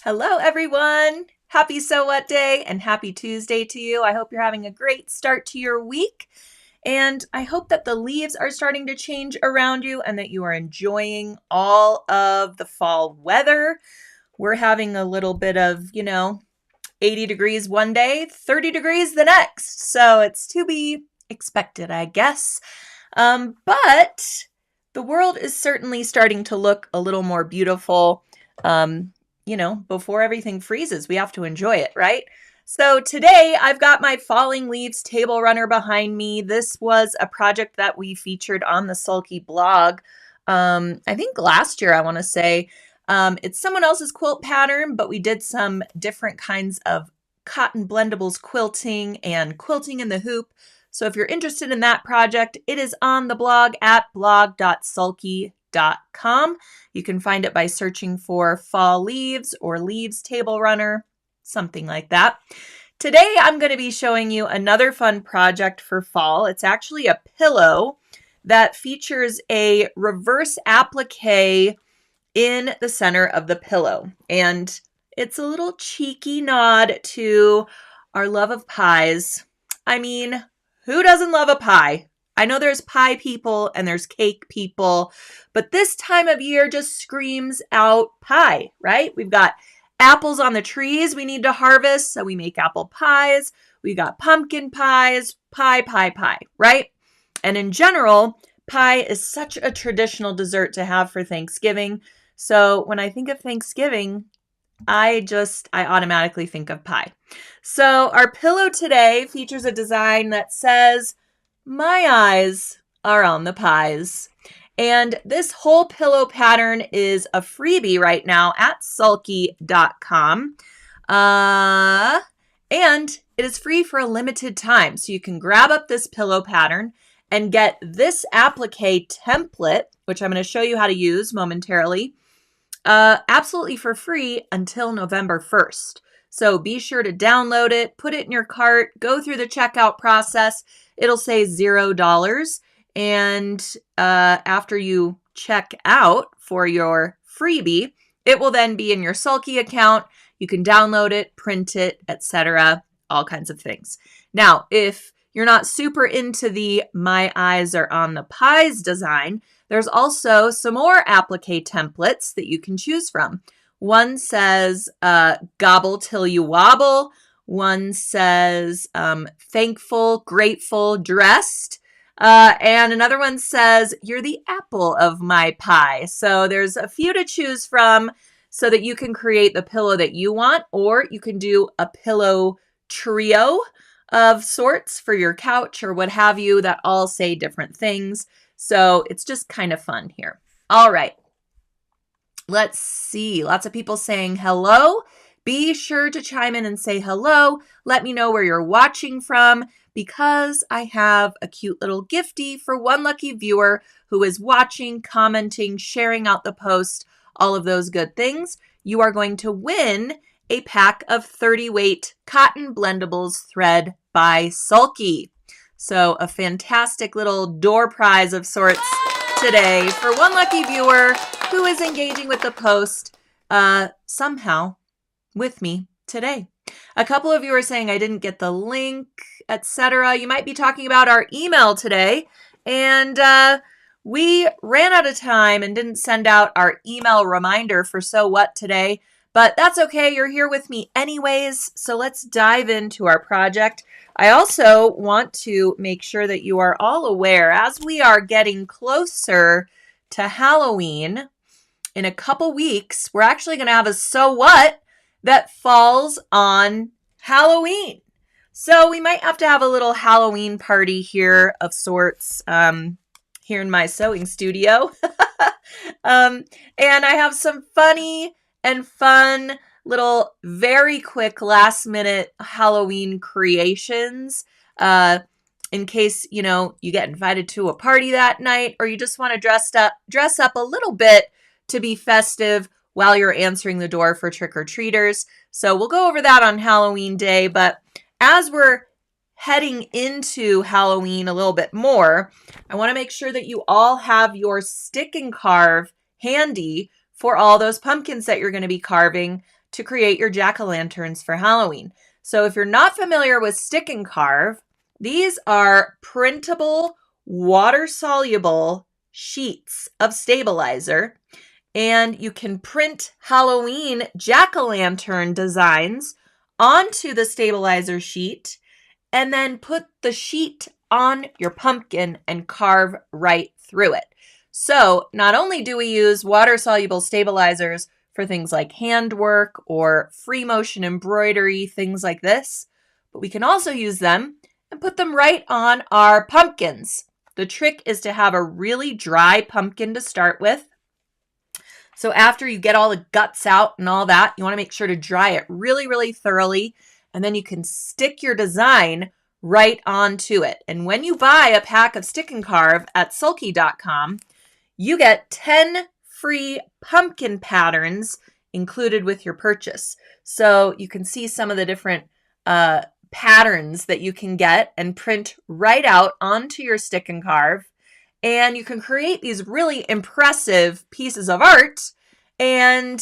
Hello, everyone. Happy So What Day and happy Tuesday to you. I hope you're having a great start to your week. And I hope that the leaves are starting to change around you and that you are enjoying all of the fall weather. We're having a little bit of, 80 degrees one day, 30 degrees the next. So it's to be expected, I guess. But the world is certainly starting to look a little more beautiful. Before everything freezes, we have to enjoy it, right? So today I've got my falling leaves table runner behind me. This was a project that we featured on the Sulky blog. I think last year, I want to say. It's someone else's quilt pattern, but we did some different kinds of cotton blendables quilting and quilting in the hoop. So if you're interested in that project, it is on the blog at blog.sulky.com. You can find it by searching for fall leaves or leaves table runner, something like that. Today, I'm going to be showing you another fun project for fall. It's actually a pillow that features a reverse applique in the center of the pillow. And it's a little cheeky nod to our love of pies. I mean, who doesn't love a pie? I know there's pie people and there's cake people, but this time of year just screams out pie, right? We've got apples on the trees we need to harvest, so we make apple pies. We got pumpkin pies, pie, right? And in general, pie is such a traditional dessert to have for Thanksgiving. So when I think of Thanksgiving, I automatically think of pie. So our pillow today features a design that says, "My eyes are on the pies." And this whole pillow pattern is a freebie right now at sulky.com. And it is free for a limited time. So you can grab up this pillow pattern and get this applique template, which I'm going to show you how to use momentarily, absolutely for free until November 1st. So be sure to download it, put it in your cart, go through the checkout process. It'll say $0. And after you check out for your freebie, it will then be in your Sulky account. You can download it, print it, etc., all kinds of things. Now, if you're not super into the "My eyes are on the pies" design, there's also some more applique templates that you can choose from. One says, "Gobble till you wobble." One says, "Thankful, grateful, dressed." And another one says, "You're the apple of my pie." So there's a few to choose from so that you can create the pillow that you want, or you can do a pillow trio of sorts for your couch or what have you that all say different things. So it's just kind of fun here. All right. Let's see. Lots of people saying hello. Be sure to chime in and say hello. Let me know where you're watching from, because I have a cute little giftie for one lucky viewer who is watching, commenting, sharing out the post, all of those good things. You are going to win a pack of 30 weight cotton blendables thread by Sulky. So a fantastic little door prize of sorts today for one lucky viewer who is engaging with the post somehow with me today. A couple of you are saying I didn't get the link, etc. You might be talking about our email today. And we ran out of time and didn't send out our email reminder for So What today. But that's okay. You're here with me anyways. So let's dive into our project. I also want to make sure that you are all aware, as we are getting closer to Halloween, in a couple weeks, we're actually going to have a So What that falls on Halloween. So we might have to have a little Halloween party here of sorts here in my sewing studio. And I have some funny and fun little very quick last minute Halloween creations in case, you get invited to a party that night, or you just want to dress up a little bit to be festive while you're answering the door for trick-or-treaters. So we'll go over that on Halloween Day. But as we're heading into Halloween a little bit more, I want to make sure that you all have your stick and carve handy for all those pumpkins that you're going to be carving. to create your jack-o'-lanterns for Halloween. So if you're not familiar with Stick and Carve, these are printable, water-soluble sheets of stabilizer, and you can print Halloween jack-o'-lantern designs onto the stabilizer sheet and then put the sheet on your pumpkin and carve right through it. So not only do we use water-soluble stabilizers for things like handwork or free motion embroidery, things like this, but we can also use them and put them right on our pumpkins. The trick is to have a really dry pumpkin to start with. So after you get all the guts out and all that, you want to make sure to dry it really, really thoroughly, and then you can stick your design right onto it. And when you buy a pack of Stick and Carve at sulky.com, you get 10 free pumpkin patterns included with your purchase. So you can see some of the different patterns that you can get and print right out onto your Stick and Carve. And you can create these really impressive pieces of art. And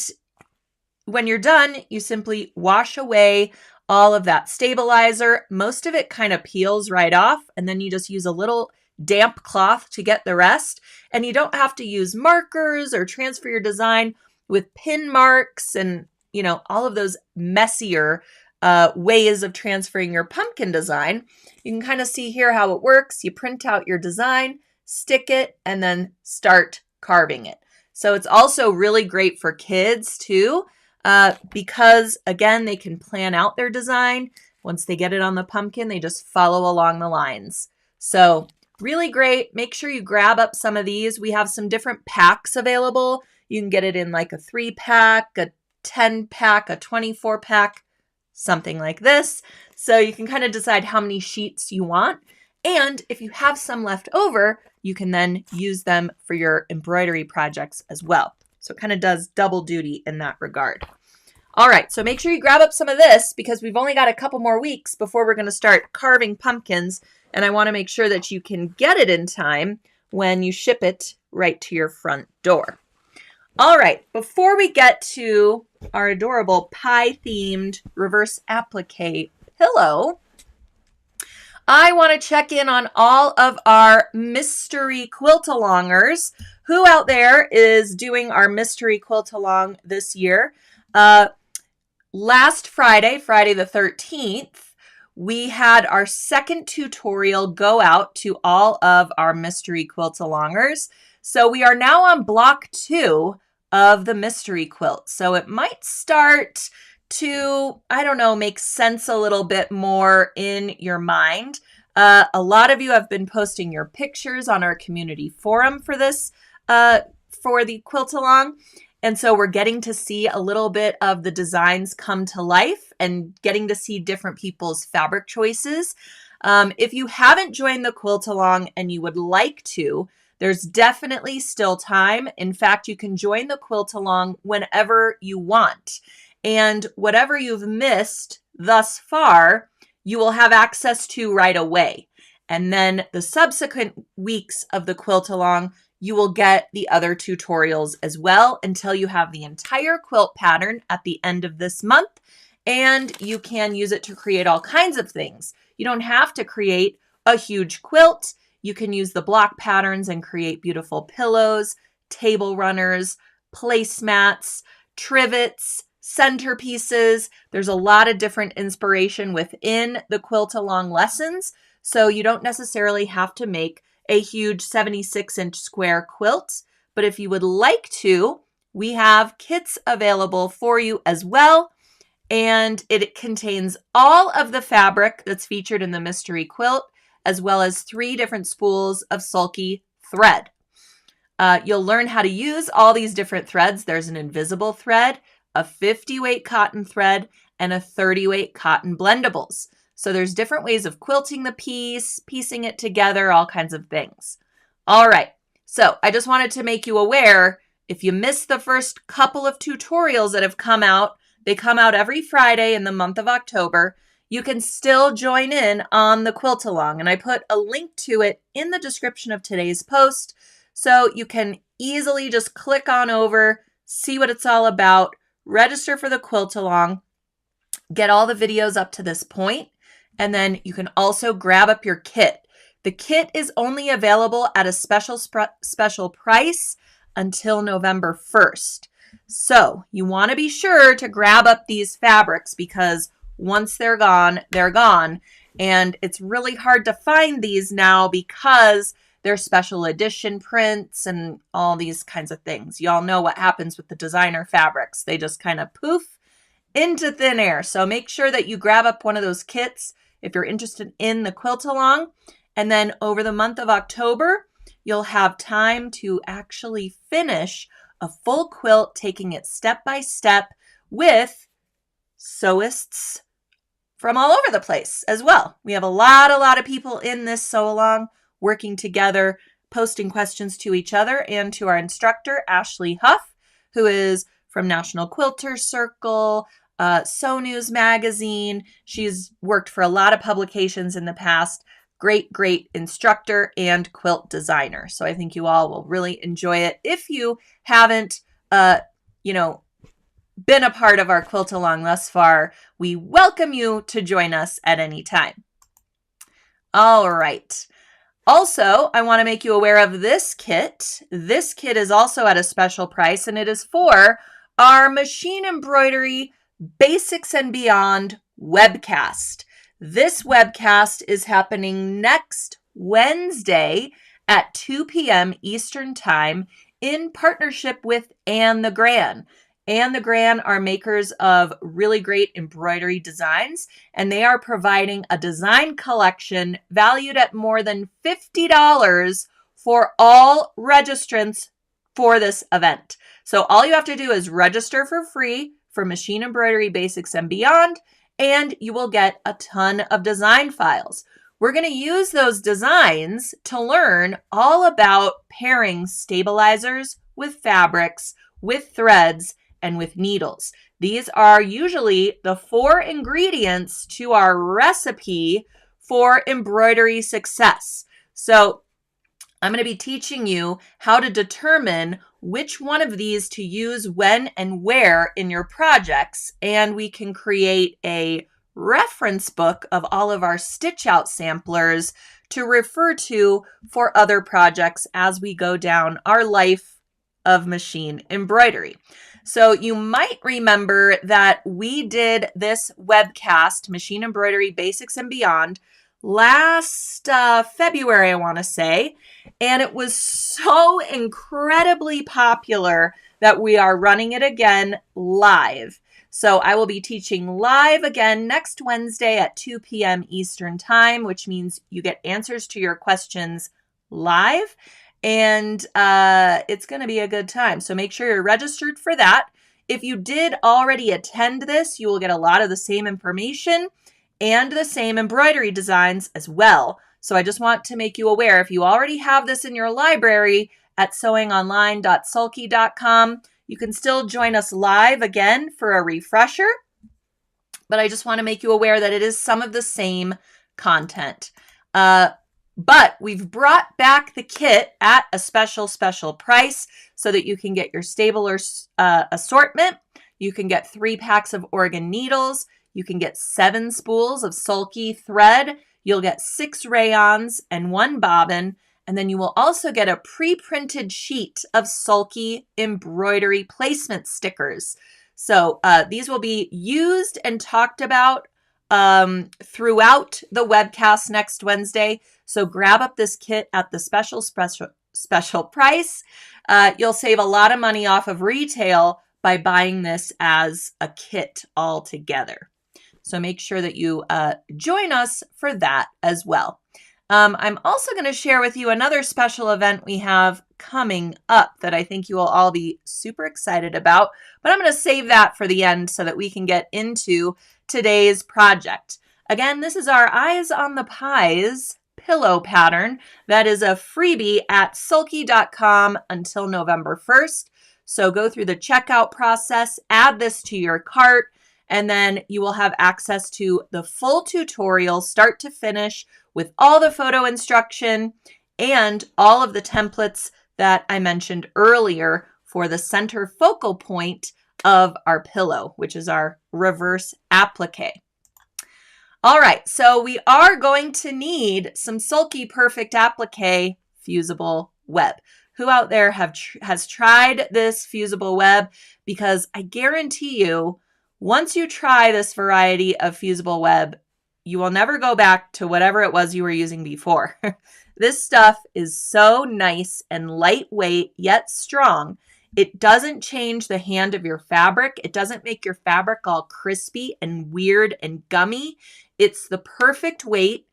when you're done, you simply wash away all of that stabilizer. Most of it kind of peels right off, and then you just use a little damp cloth to get the rest. And you don't have to use markers or transfer your design with pin marks and, all of those messier ways of transferring your pumpkin design. You can kind of see here how it works. You print out your design, stick it, and then start carving it. So it's also really great for kids too, because again, they can plan out their design. Once they get it on the pumpkin, they just follow along the lines. So really great. Make sure you grab up some of these. We have some different packs available. You can get it in like a 3-pack, a 10-pack, a 24-pack, something like this. So you can kind of decide how many sheets you want. And if you have some left over, you can then use them for your embroidery projects as well. So it kind of does double duty in that regard. All right, so make sure you grab up some of this because we've only got a couple more weeks before we're going to start carving pumpkins. And I want to make sure that you can get it in time when you ship it right to your front door. All right, before we get to our adorable pie-themed reverse applique pillow, I want to check in on all of our mystery quilt-alongers. Who out there is doing our mystery quilt-along this year? Last Friday, Friday the 13th, we had our second tutorial go out to all of our mystery quilt-alongers. So we are now on block 2 of the mystery quilt. So it might start to, make sense a little bit more in your mind. A lot of you have been posting your pictures on our community forum for this, for the quilt along. And so we're getting to see a little bit of the designs come to life and getting to see different people's fabric choices. If you haven't joined the quilt along and you would like to, there's definitely still time. In fact, you can join the quilt along whenever you want. And whatever you've missed thus far, you will have access to right away. And then the subsequent weeks of the quilt along, you will get the other tutorials as well until you have the entire quilt pattern at the end of this month. And you can use it to create all kinds of things. You don't have to create a huge quilt. You can use the block patterns and create beautiful pillows, table runners, placemats, trivets, centerpieces. There's a lot of different inspiration within the quilt along lessons. So you don't necessarily have to make a huge 76-inch square quilt. But if you would like to, we have kits available for you as well. And it contains all of the fabric that's featured in the mystery quilt, as well as 3 different spools of sulky thread. You'll learn how to use all these different threads. There's an invisible thread, a 50-weight cotton thread, and a 30-weight cotton blendables. So there's different ways of quilting the piece, piecing it together, all kinds of things. All right, so I just wanted to make you aware, if you missed the first couple of tutorials that have come out, they come out every Friday in the month of October, you can still join in on the quilt along. And I put a link to it in the description of today's post, so you can easily just click on over, see what it's all about, register for the quilt along, get all the videos up to this point, and then you can also grab up your kit. The kit is only available at a special price until November 1st. So you want to be sure to grab up these fabrics because once they're gone, they're gone. And it's really hard to find these now because they're special edition prints and all these kinds of things. Y'all know what happens with the designer fabrics. They just kind of poof into thin air. So make sure that you grab up one of those kits if you're interested in the quilt along. And then over the month of October, you'll have time to actually finish a full quilt, taking it step by step with sewists from all over the place as well. We have a lot of people in this sew along working together, posting questions to each other and to our instructor, Ashley Huff, who is from National Quilter Circle, Sew News Magazine. She's worked for a lot of publications in the past. Great instructor and quilt designer. So I think you all will really enjoy it. If you haven't, been a part of our quilt along thus far, we welcome you to join us at any time. All right. Also, I want to make you aware of this kit. This kit is also at a special price, and it is for our Machine Embroidery Basics and Beyond webcast. This webcast is happening next Wednesday at 2 p.m. Eastern Time in partnership with Anne the Gran. Anne the Gran are makers of really great embroidery designs, and they are providing a design collection valued at more than $50 for all registrants for this event. So all you have to do is register for free for Machine Embroidery Basics and Beyond, and you will get a ton of design files. We're going to use those designs to learn all about pairing stabilizers with fabrics, with threads, and with needles. These are usually the 4 ingredients to our recipe for embroidery success. So I'm going to be teaching you how to determine which one of these to use when and where in your projects, and we can create a reference book of all of our stitch out samplers to refer to for other projects as we go down our life of machine embroidery. So you might remember that we did this webcast, Machine Embroidery Basics and Beyond, last February, I want to say, and it was so incredibly popular that we are running it again live. So I will be teaching live again next Wednesday at 2 p.m. Eastern Time, which means you get answers to your questions live, and it's going to be a good time. So make sure you're registered for that. If you did already attend this, you will get a lot of the same information and the same embroidery designs as well. So I just want to make you aware, if you already have this in your library at sewingonline.sulky.com, you can still join us live again for a refresher. But I just want to make you aware that it is some of the same content. But we've brought back the kit at a special price so that you can get your stabler assortment. You can get 3 packs of Oregon needles. You can get 7 spools of sulky thread. You'll get 6 rayons and 1 bobbin. And then you will also get a pre-printed sheet of sulky embroidery placement stickers. So these will be used and talked about throughout the webcast next Wednesday. So grab up this kit at the special price. You'll save a lot of money off of retail by buying this as a kit all together. So make sure that you join us for that as well. I'm also going to share with you another special event we have coming up that I think you will all be super excited about, but I'm going to save that for the end so that we can get into today's project. Again, this is our Eyes on the Pies pillow pattern. That is a freebie at sulky.com until November 1st. So go through the checkout process, add this to your cart, and then you will have access to the full tutorial start to finish with all the photo instruction and all of the templates that I mentioned earlier for the center focal point of our pillow, which is our reverse applique. All right, so we are going to need some Sulky Perfect Applique fusible web. Who out there has tried this fusible web? Because I guarantee you, once you try this variety of fusible web, you will never go back to whatever it was you were using before. This stuff is so nice and lightweight, yet strong. It doesn't change the hand of your fabric. It doesn't make your fabric all crispy and weird and gummy. It's the perfect weight,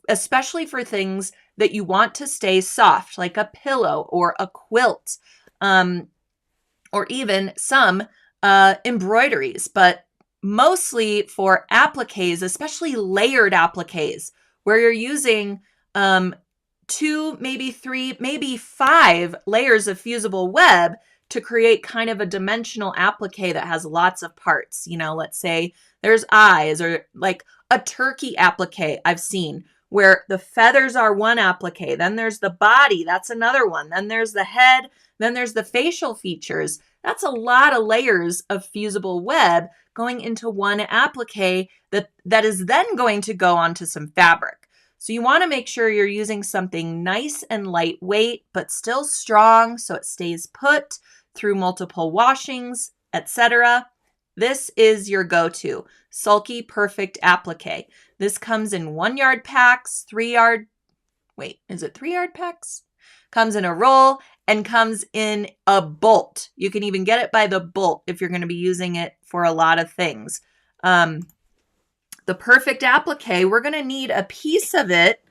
especially for things that you want to stay soft, like a pillow or a quilt, or even some embroideries, but mostly for appliques, especially layered appliques, where you're using 2, maybe 3, maybe 5 layers of fusible web to create kind of a dimensional applique that has lots of parts. You know, let's say there's eyes, or like a turkey applique I've seen where the feathers are one applique, then there's the body, that's another one, then there's the head, then there's the facial features. That's a lot of layers of fusible web going into one applique that is then going to go onto some fabric. So you want to make sure you're using something nice and lightweight, but still strong so it stays put through multiple washings, etc. This is your go-to, Sulky Perfect Applique. This comes in 1-yard packs, 3-yard, is it 3-yard packs? Comes in a roll and comes in a bolt. You can even get it by the bolt if you're going to be using it for a lot of things. The Perfect Applique, we're going to need a piece of it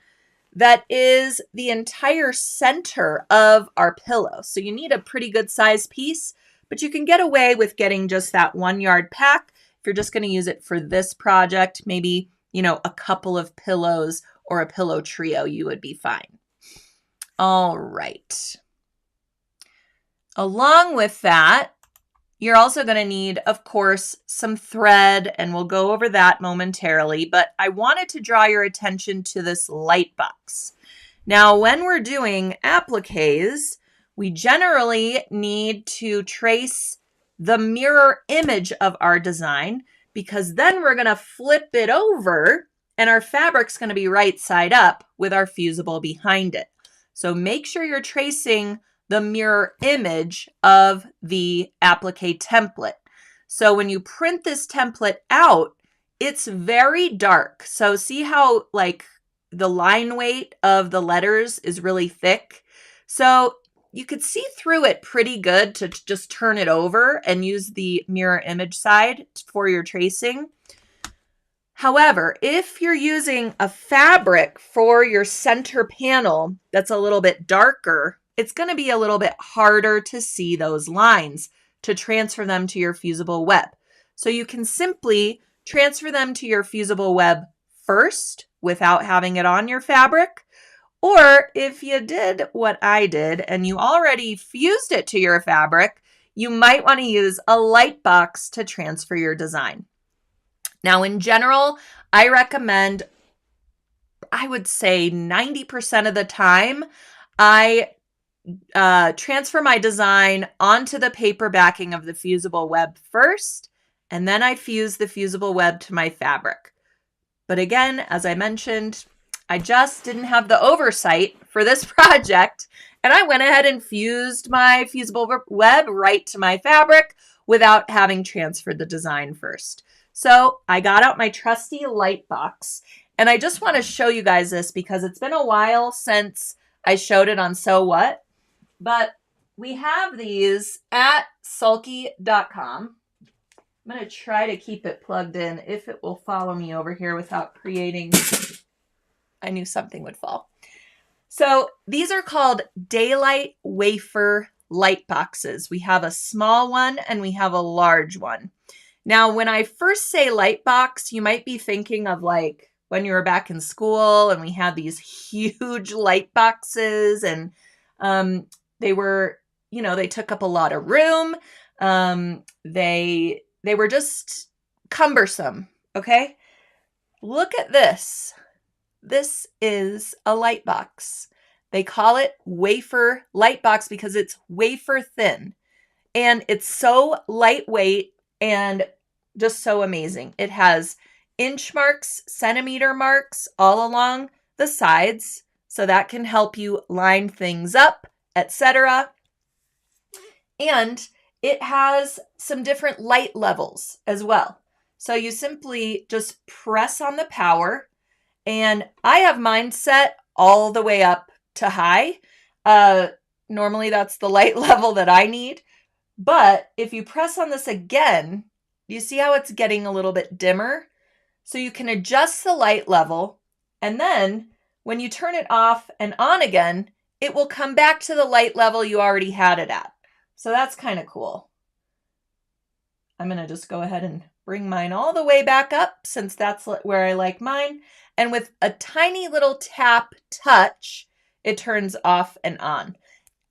that is the entire center of our pillow. So you need a pretty good size piece, but you can get away with getting just that 1-yard pack. If you're just going to use it for this project, maybe, you know, a couple of pillows or a pillow trio, you would be fine. All right. Along with that, you're also going to need, of course, some thread, and we'll go over that momentarily, but I wanted to draw your attention to this light box. Now, when we're doing appliques, we generally need to trace the mirror image of our design, because then we're going to flip it over and our fabric's going to be right side up with our fusible behind it. So make sure you're tracing the mirror image of the applique template. So when you print this template out, it's very dark. So see how like the line weight of the letters is really thick? So you could see through it pretty good to just turn it over and use the mirror image side for your tracing. However, if you're using a fabric for your center panel that's a little bit darker, it's going to be a little bit harder to see those lines to transfer them to your fusible web. So you can simply transfer them to your fusible web first without having it on your fabric. Or if you did what I did and you already fused it to your fabric, you might want to use a light box to transfer your design. Now, in general, I recommend, I would say 90% of the time, I transfer my design onto the paper backing of the fusible web first, and then I fuse the fusible web to my fabric. But again, as I mentioned, I just didn't have the oversight for this project, and I went ahead and fused my fusible web right to my fabric without having transferred the design first. So I got out my trusty light box, and I just want to show you guys this because it's been a while since I showed it on Sew What. But we have these at sulky.com. I'm going to try to keep it plugged in if it will follow me over here without creating... I knew something would fall. So these are called Daylight Wafer light boxes. We have a small one and we have a large one. Now, when I first say light box, you might be thinking of like when you were back in school and we had these huge light boxes, and they were, you know, they took up a lot of room. They were just cumbersome, okay? Look at this. This is a light box. They call it wafer light box because it's wafer thin. And it's so lightweight and just so amazing. It has inch marks, centimeter marks all along the sides, so that can help you line things up, etc. And it has some different light levels as well. So you simply just press on the power, and I have mine set all the way up to high. Normally that's the light level that I need. But if you press on this again, you see how it's getting a little bit dimmer? So you can adjust the light level, and then when you turn it off and on again, it will come back to the light level you already had it at. So that's kind of cool. I'm going to just go ahead and bring mine all the way back up since that's where I like mine. And with a tiny little tap touch, it turns off and on.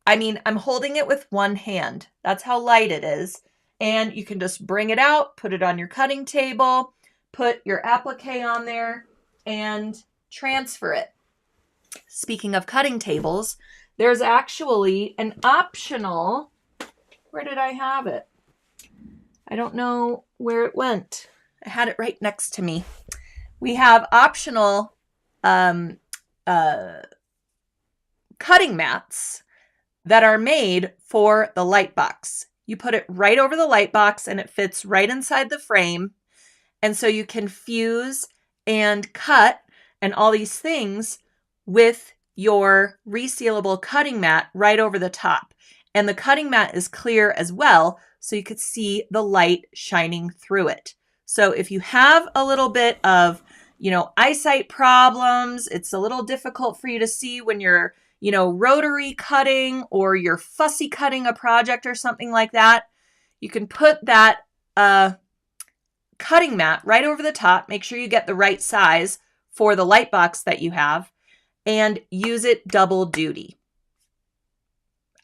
I mean, I'm holding it with one hand. That's how light it is. And you can just bring it out, put it on your cutting table, put your applique on there, and transfer it. Speaking of cutting tables, there's actually an optional, where did I have it? I don't know where it went. I had it right next to me. We have optional cutting mats that are made for the light box. You put it right over the light box and it fits right inside the frame. And so you can fuse and cut and all these things with your resealable cutting mat right over the top. And the cutting mat is clear as well, so you could see the light shining through it. So if you have a little bit of, eyesight problems, it's a little difficult for you to see when you're rotary cutting or you're fussy cutting a project or something like that, you can put that cutting mat right over the top. Make sure you get the right size for the light box that you have and use it double duty.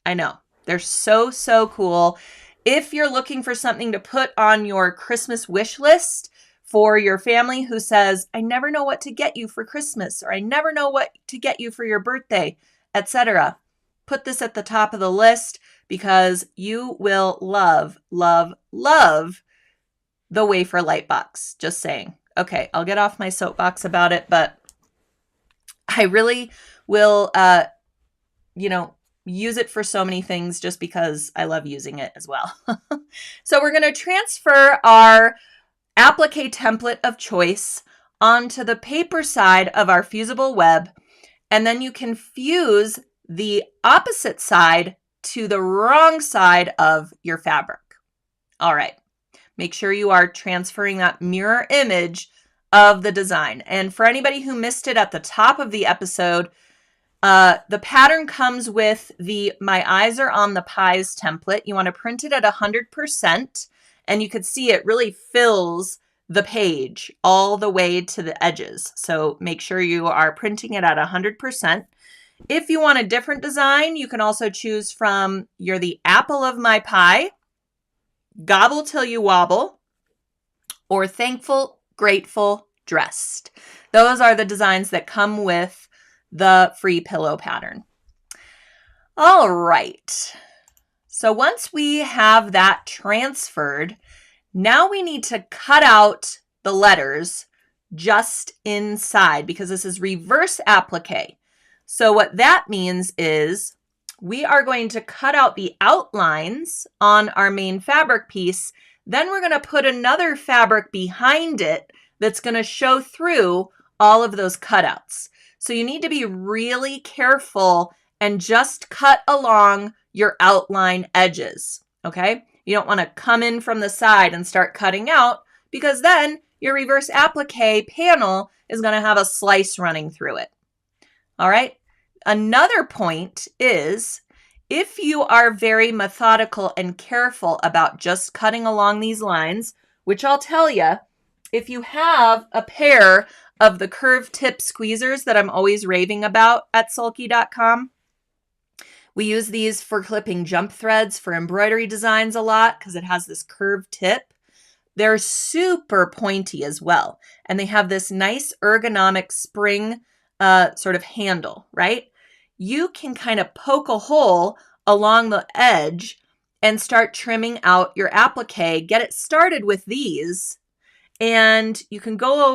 I know, they're so, so cool. If you're looking for something to put on your Christmas wish list for your family who says, I never know what to get you for Christmas, or I never know what to get you for your birthday, etc. Put this at the top of the list because you will love, love, love the wafer light box. Just saying. Okay, I'll get off my soapbox about it, but I really will, use it for so many things just because I love using it as well. So we're going to transfer our applique template of choice onto the paper side of our fusible web. And then you can fuse the opposite side to the wrong side of your fabric. All right. Make sure you are transferring that mirror image of the design. And for anybody who missed it at the top of the episode, the pattern comes with the My Eyes Are on the Pies template. You want to print it at 100%. And you can see it really fills the page all the way to the edges. So make sure you are printing it at 100%. If you want a different design, you can also choose from You're the Apple of My Pie, Gobble Till You Wobble, or Thankful, Grateful, Dressed. Those are the designs that come with the free pillow pattern. All right. So once we have that transferred, now we need to cut out the letters just inside because this is reverse applique. So what that means is we are going to cut out the outlines on our main fabric piece. Then we're going to put another fabric behind it that's going to show through all of those cutouts. So you need to be really careful and just cut along your outline edges, okay? You don't want to come in from the side and start cutting out because then your reverse applique panel is going to have a slice running through it. All right. Another point is if you are very methodical and careful about just cutting along these lines, which I'll tell you, if you have a pair of the curved tip squeezers that I'm always raving about at sulky.com, we use these for clipping jump threads for embroidery designs a lot because it has this curved tip. They're super pointy as well. And they have this nice ergonomic spring sort of handle, right? You can kind of poke a hole along the edge and start trimming out your applique. Get it started with these, and you can go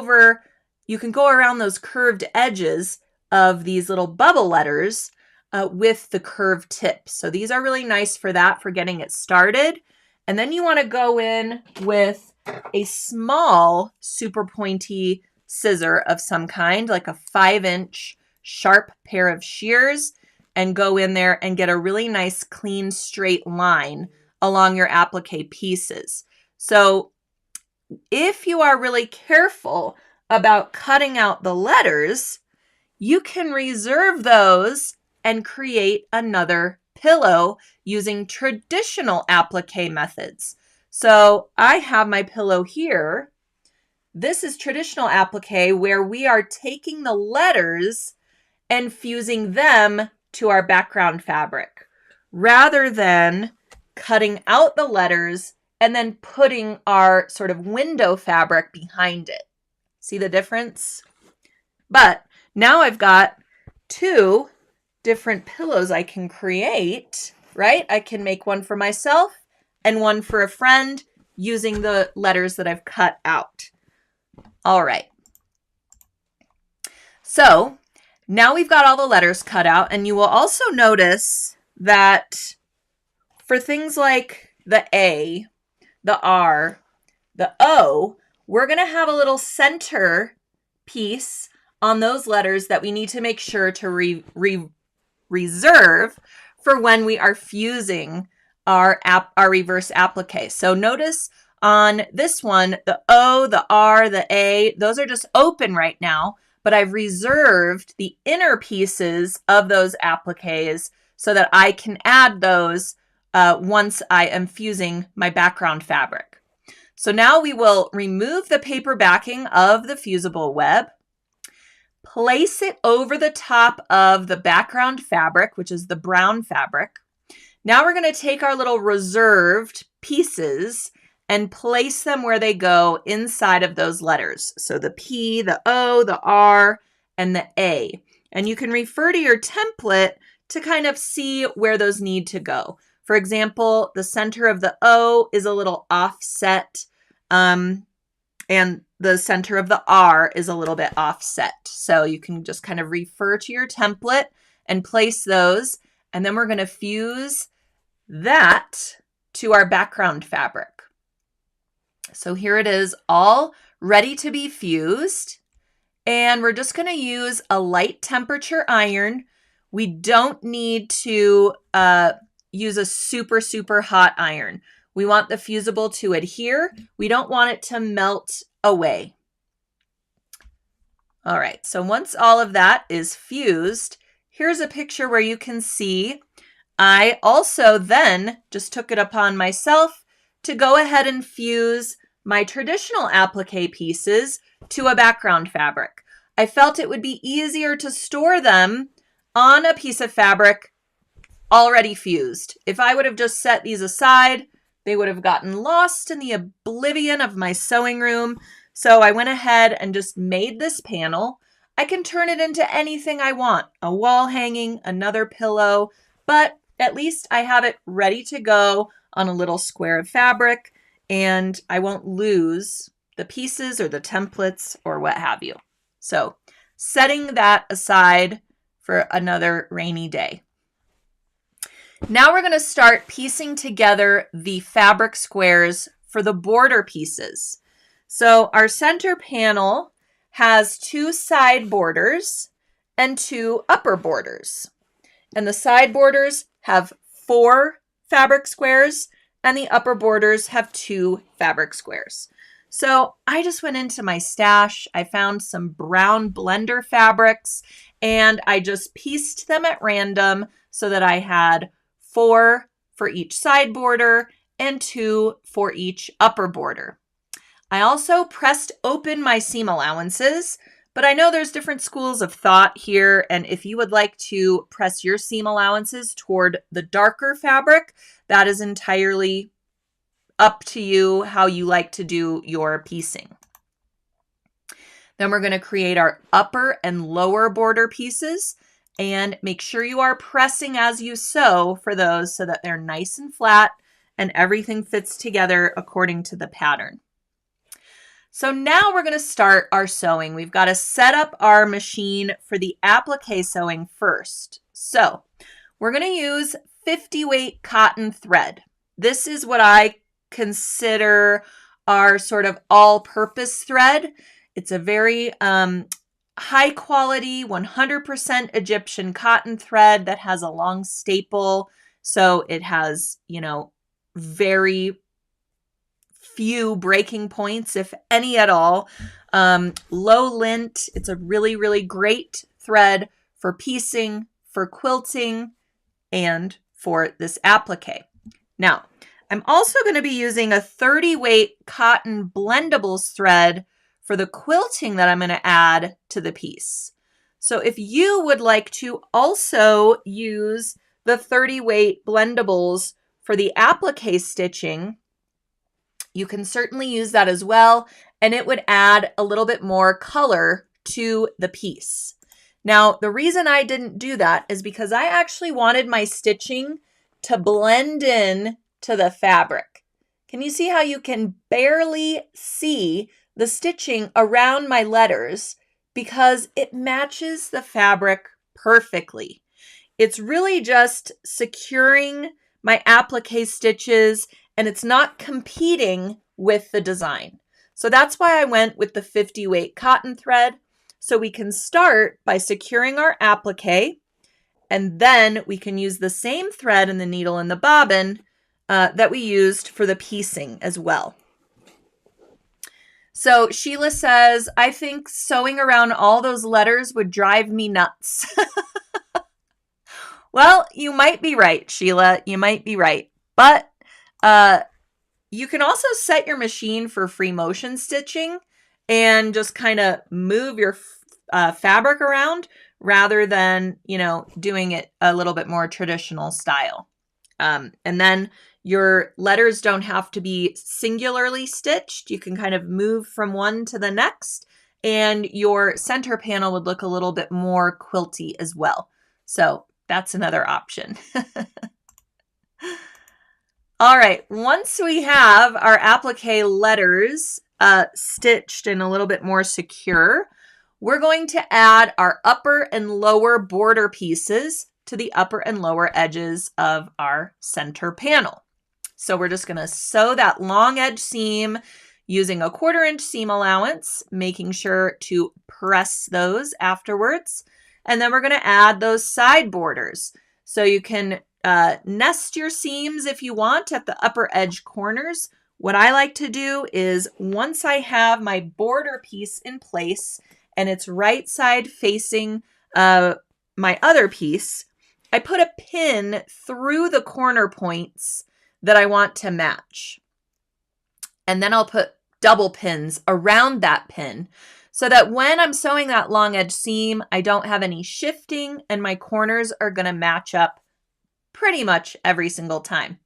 around those curved edges of these little bubble letters with the curved tips. So these are really nice for that, for getting it started. And then you want to go in with a small, super pointy scissor of some kind, like a 5-inch sharp pair of shears, and go in there and get a really nice, clean, straight line along your applique pieces. So if you are really careful about cutting out the letters, you can reserve those and create another pillow using traditional applique methods. So I have my pillow here. This is traditional applique, where we are taking the letters and fusing them to our background fabric, rather than cutting out the letters and then putting our sort of window fabric behind it. See the difference? But now I've got 2 different pillows I can create, right? I can make one for myself and one for a friend using the letters that I've cut out. All right. So now we've got all the letters cut out, and you will also notice that for things like the A, the R, the O, we're going to have a little center piece on those letters that we need to make sure to reserve for when we are fusing our reverse applique. So notice on this one, the O, the R, the A, those are just open right now, but I've reserved the inner pieces of those appliques so that I can add those once I am fusing my background fabric. So now we will remove the paper backing of the fusible web, place it over the top of the background fabric, which is the brown fabric. Now we're going to take our little reserved pieces and place them where they go inside of those letters. So the P, the O, the R, and the A. And you can refer to your template to kind of see where those need to go. For example, the center of the O is a little offset, and the center of the R is a little bit offset. So you can just kind of refer to your template and place those. And then we're going to fuse that to our background fabric. So here it is, all ready to be fused. And we're just going to use a light temperature iron. We don't need to use a super, super hot iron. We want the fusible to adhere. We don't want it to melt away. All right, so once all of that is fused, here's a picture where you can see I also then just took it upon myself to go ahead and fuse my traditional applique pieces to a background fabric. I felt it would be easier to store them on a piece of fabric already fused. If I would have just set these aside, they would have gotten lost in the oblivion of my sewing room. So I went ahead and just made this panel. I can turn it into anything I want, a wall hanging, another pillow, but at least I have it ready to go on a little square of fabric, and I won't lose the pieces or the templates or what have you. So setting that aside for another rainy day. Now we're going to start piecing together the fabric squares for the border pieces. So our center panel has 2 side borders and 2 upper borders. And the side borders have 4 fabric squares and the upper borders have 2 fabric squares. So I just went into my stash. I found some brown blender fabrics and I just pieced them at random so that I had 4 for each side border and 2 for each upper border. I also pressed open my seam allowances, but I know there's different schools of thought here, and if you would like to press your seam allowances toward the darker fabric, that is entirely up to you how you like to do your piecing. Then we're going to create our upper and lower border pieces, and make sure you are pressing as you sew for those so that they're nice and flat and everything fits together according to the pattern. So now we're going to start our sewing. We've got to set up our machine for the applique sewing first. So we're going to use 50 weight cotton thread. This is what I consider our sort of all-purpose thread. It's a very high quality, 100% Egyptian cotton thread that has a long staple. So it has, very few breaking points, if any at all. Low lint. It's a really, really great thread for piecing, for quilting, and for this applique. Now, I'm also going to be using a 30 weight cotton blendables thread for the quilting that I'm going to add to the piece. So if you would like to also use the 30 weight blendables for the applique stitching, you can certainly use that as well, and it would add a little bit more color to the piece. Now, the reason I didn't do that is because I actually wanted my stitching to blend in to the fabric. Can you see how you can barely see the stitching around my letters because it matches the fabric perfectly? It's really just securing my applique stitches, and it's not competing with the design. So that's why I went with the 50 weight cotton thread. So we can start by securing our applique, and then we can use the same thread and the needle and the bobbin that we used for the piecing as well. So Sheila says, I think sewing around all those letters would drive me nuts. Well, you might be right, Sheila. You might be right. But you can also set your machine for free motion stitching and just kind of move your fabric around rather than, doing it a little bit more traditional style. And then your letters don't have to be singularly stitched. You can kind of move from one to the next, and your center panel would look a little bit more quilty as well. So that's another option. All right, once we have our applique letters stitched and a little bit more secure, we're going to add our upper and lower border pieces to the upper and lower edges of our center panel. So we're just going to sew that long edge seam using a 1/4 inch seam allowance, making sure to press those afterwards. And then we're going to add those side borders. So you can nest your seams if you want at the upper edge corners. What I like to do is once I have my border piece in place and it's right side facing my other piece, I put a pin through the corner points that I want to match. And then I'll put double pins around that pin so that when I'm sewing that long edge seam, I don't have any shifting and my corners are going to match up pretty much every single time.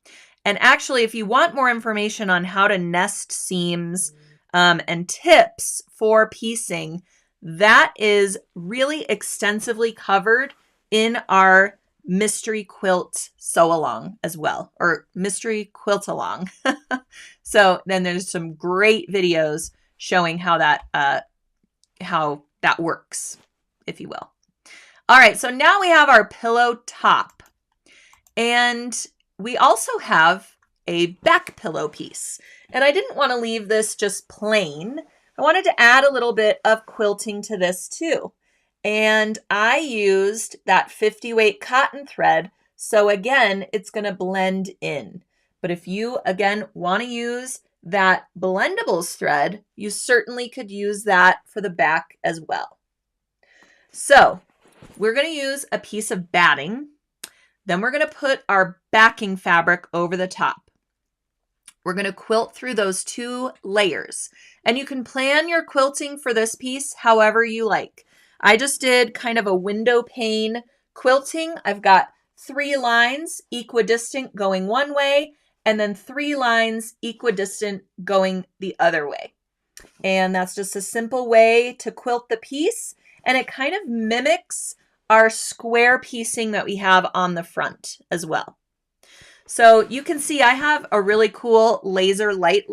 And actually, if you want more information on how to nest seams and tips for piecing, that is really extensively covered in our mystery quilt sew along as well, or mystery quilt along. So then there's some great videos showing how that works, if you will. All right, so now we have our pillow top, and we also have a back pillow piece. And I didn't want to leave this just plain. I wanted to add a little bit of quilting to this too. And I used that 50 weight cotton thread. So again, it's going to blend in. But if you, again, want to use that blendables thread, you certainly could use that for the back as well. So we're going to use a piece of batting. Then we're going to put our backing fabric over the top. We're going to quilt through those 2 layers. And you can plan your quilting for this piece however you like. I just did kind of a window pane quilting. I've got 3 lines equidistant going one way, and then 3 lines equidistant going the other way. And that's just a simple way to quilt the piece, and it kind of mimics our square piecing that we have on the front as well. So you can see I have a really cool laser light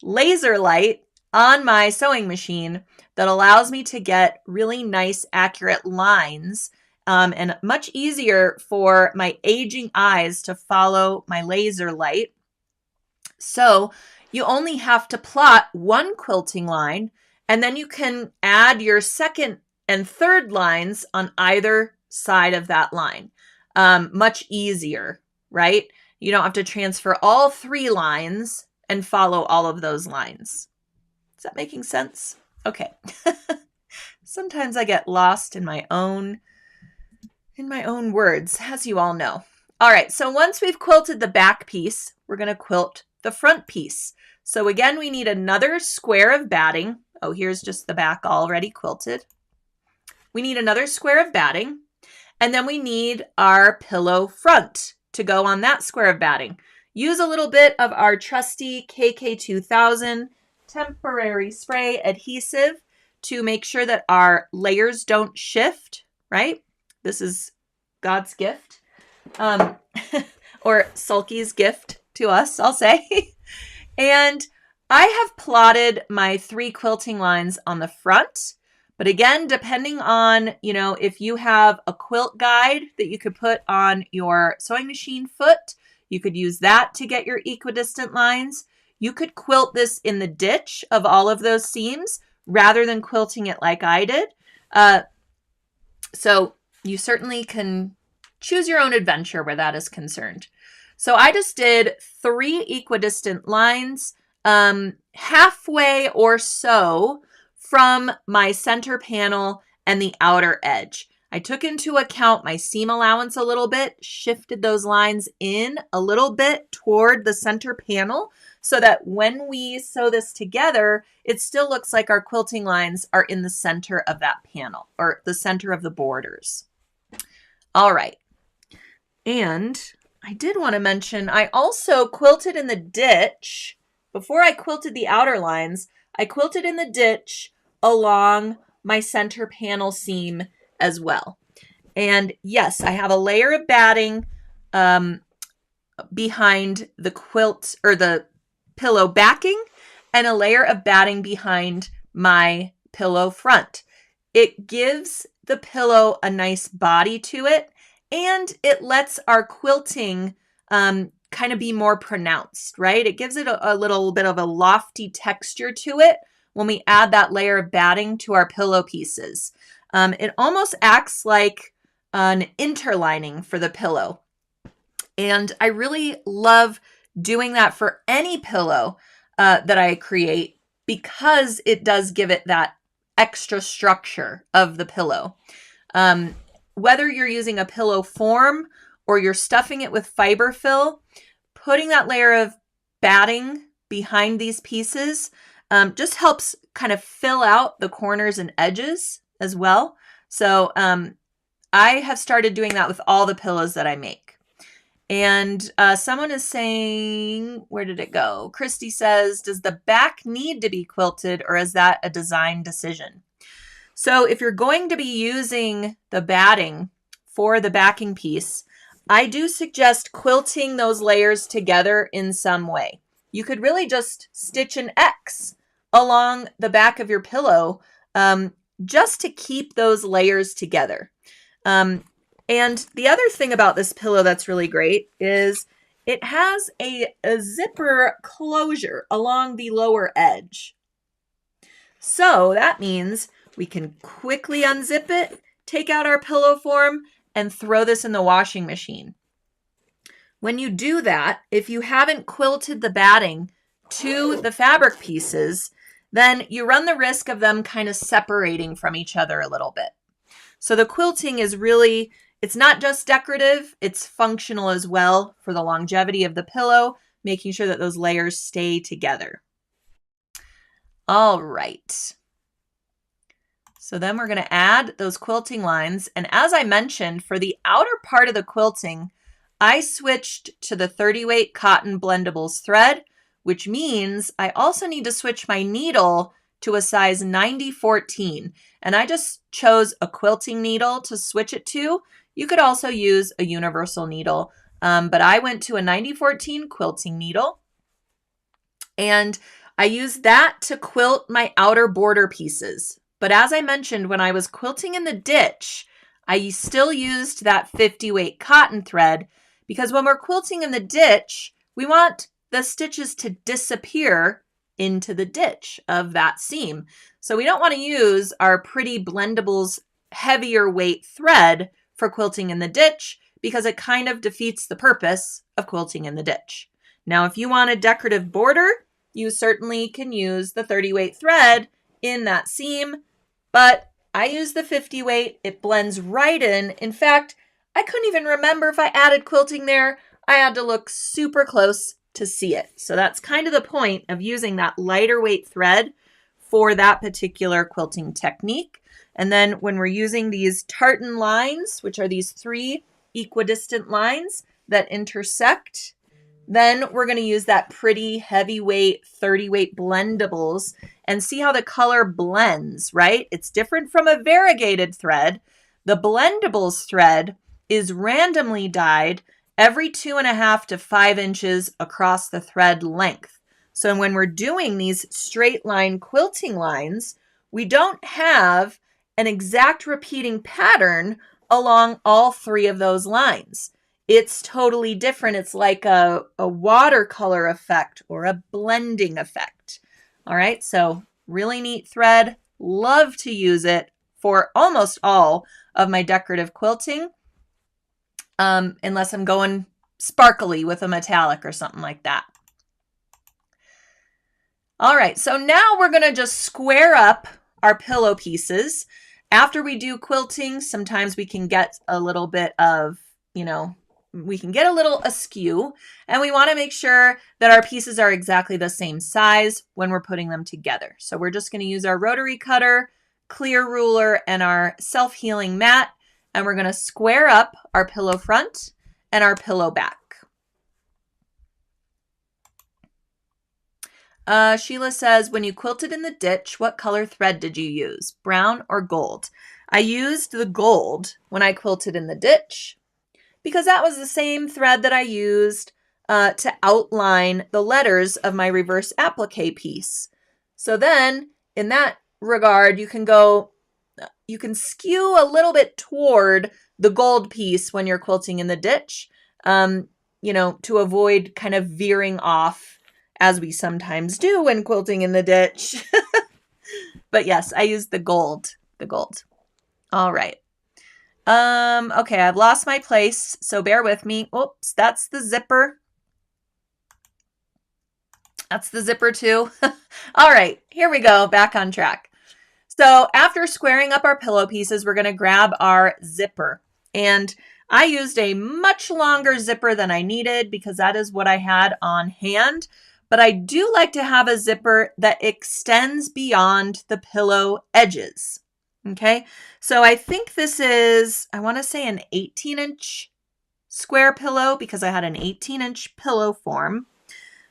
laser light on my sewing machine that allows me to get really nice, accurate lines, and much easier for my aging eyes to follow my laser light. So you only have to plot one quilting line, and then you can add your second and third lines on either side of that line. Much easier, right? You don't have to transfer all 3 lines and follow all of those lines. Is that making sense? Okay. Sometimes I get lost in my own words, as you all know. All right, so once we've quilted the back piece, we're going to quilt the front piece. So again, we need another square of batting. Oh, here's just the back already quilted. We need another square of batting, and then we need our pillow front to go on that square of batting. Use a little bit of our trusty KK2000 temporary spray adhesive to make sure that our layers don't shift, right? This is God's gift, or Sulky's gift to us, I'll say. And I have plotted my 3 quilting lines on the front. But again, depending on, if you have a quilt guide that you could put on your sewing machine foot, you could use that to get your equidistant lines. You could quilt this in the ditch of all of those seams rather than quilting it like I did. So you certainly can choose your own adventure where that is concerned. So I just did 3 equidistant lines, halfway or so from my center panel and the outer edge. I took into account my seam allowance a little bit, shifted those lines in a little bit toward the center panel so that when we sew this together, it still looks like our quilting lines are in the center of that panel or the center of the borders. All right. And I did want to mention, I also quilted in the ditch. Before I quilted the outer lines, I quilted in the ditch along my center panel seam as well. And yes, I have a layer of batting behind the quilt or the pillow backing and a layer of batting behind my pillow front. It gives the pillow a nice body to it, and it lets our quilting kind of be more pronounced, right? It gives it a little bit of a lofty texture to it when we add that layer of batting to our pillow pieces. It almost acts like an interlining for the pillow. And I really love doing that for any pillow that I create because it does give it that extra structure of the pillow. Whether you're using a pillow form or you're stuffing it with fiber fill, putting that layer of batting behind these pieces just helps kind of fill out the corners and edges as well. So I have started doing that with all the pillows that I make. And someone is saying, where did it go? Christy says, does the back need to be quilted or is that a design decision? So if you're going to be using the batting for the backing piece, I do suggest quilting those layers together in some way. You could really just stitch an X along the back of your pillow just to keep those layers together. And the other thing about this pillow that's really great is it has a zipper closure along the lower edge. So that means we can quickly unzip it, take out our pillow form, and throw this in the washing machine. When you do that, if you haven't quilted the batting to the fabric pieces, then you run the risk of them kind of separating from each other a little bit. So the quilting is really, it's not just decorative, it's functional as well for the longevity of the pillow, making sure that those layers stay together. All right. So then we're going to add those quilting lines. And as I mentioned, for the outer part of the quilting, I switched to the 30 weight cotton blendables thread, which means I also need to switch my needle to a size 90-14. And I just chose a quilting needle to switch it to. You could also use a universal needle. But I went to a 9014 quilting needle, and I used that to quilt my outer border pieces. But as I mentioned, when I was quilting in the ditch, I still used that 50 weight cotton thread, because when we're quilting in the ditch, we want the stitches to disappear into the ditch of that seam. So we don't want to use our Pretty Blendables heavier weight thread for quilting in the ditch, because it kind of defeats the purpose of quilting in the ditch. Now, if you want a decorative border, you certainly can use the 30 weight thread in that seam, but I use the 50 weight. It blends right in. In fact, I couldn't even remember if I added quilting there. I had to look super close to see it. So that's kind of the point of using that lighter weight thread for that particular quilting technique. And then when we're using these tartan lines, which are these 3 equidistant lines that intersect, then we're going to use that pretty heavyweight 30 weight blendables and see how the color blends, right? It's different from a variegated thread. The blendables thread is randomly dyed every 2.5 to 5 inches across the thread length. So when we're doing these straight line quilting lines, we don't have an exact repeating pattern along all 3 of those lines. It's totally different. It's like a watercolor effect or a blending effect. All right, so really neat thread. Love to use it for almost all of my decorative quilting, unless I'm going sparkly with a metallic or something like that. All right, so now we're going to just square up our pillow pieces. After we do quilting, sometimes we can get a little bit of, we can get a little askew, and we want to make sure that our pieces are exactly the same size when we're putting them together. So we're just going to use our rotary cutter, clear ruler, and our self-healing mat, and we're going to square up our pillow front and our pillow back. Sheila says, when you quilted in the ditch, what color thread did you use? Brown or gold? I used the gold when I quilted in the ditch, because that was the same thread that I used to outline the letters of my reverse applique piece. So then in that regard, you can skew a little bit toward the gold piece when you're quilting in the ditch, to avoid kind of veering off, as we sometimes do when quilting in the ditch. But yes, I used the gold. All right. Okay, I've lost my place, so bear with me. Oops, that's the zipper. That's the zipper too. All right, here we go, back on track. So after squaring up our pillow pieces, we're going to grab our zipper. And I used a much longer zipper than I needed, because that is what I had on hand. But I do like to have a zipper that extends beyond the pillow edges. Okay, so I think this is, I want to say an 18-inch square pillow, because I had an 18-inch pillow form.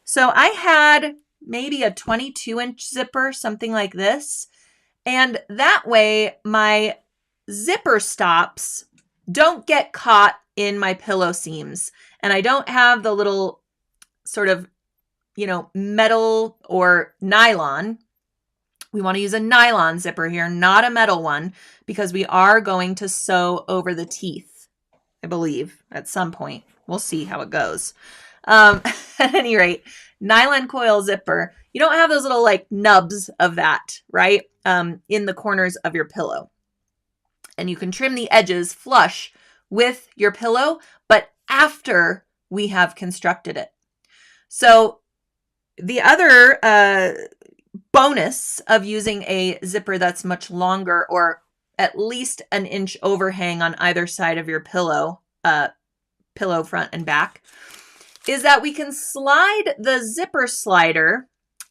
So I had maybe a 22-inch zipper, something like this. And that way my zipper stops don't get caught in my pillow seams. And I don't have the little sort of, metal or nylon. We want to use a nylon zipper here, not a metal one, because we are going to sew over the teeth, I believe, at some point. We'll see how it goes. At any rate, nylon coil zipper, you don't have those little nubs of that, right? In the corners of your pillow. And you can trim the edges flush with your pillow, but after we have constructed it. So the other bonus of using a zipper that's much longer, or at least an inch overhang on either side of your pillow front and back, is that we can slide the zipper slider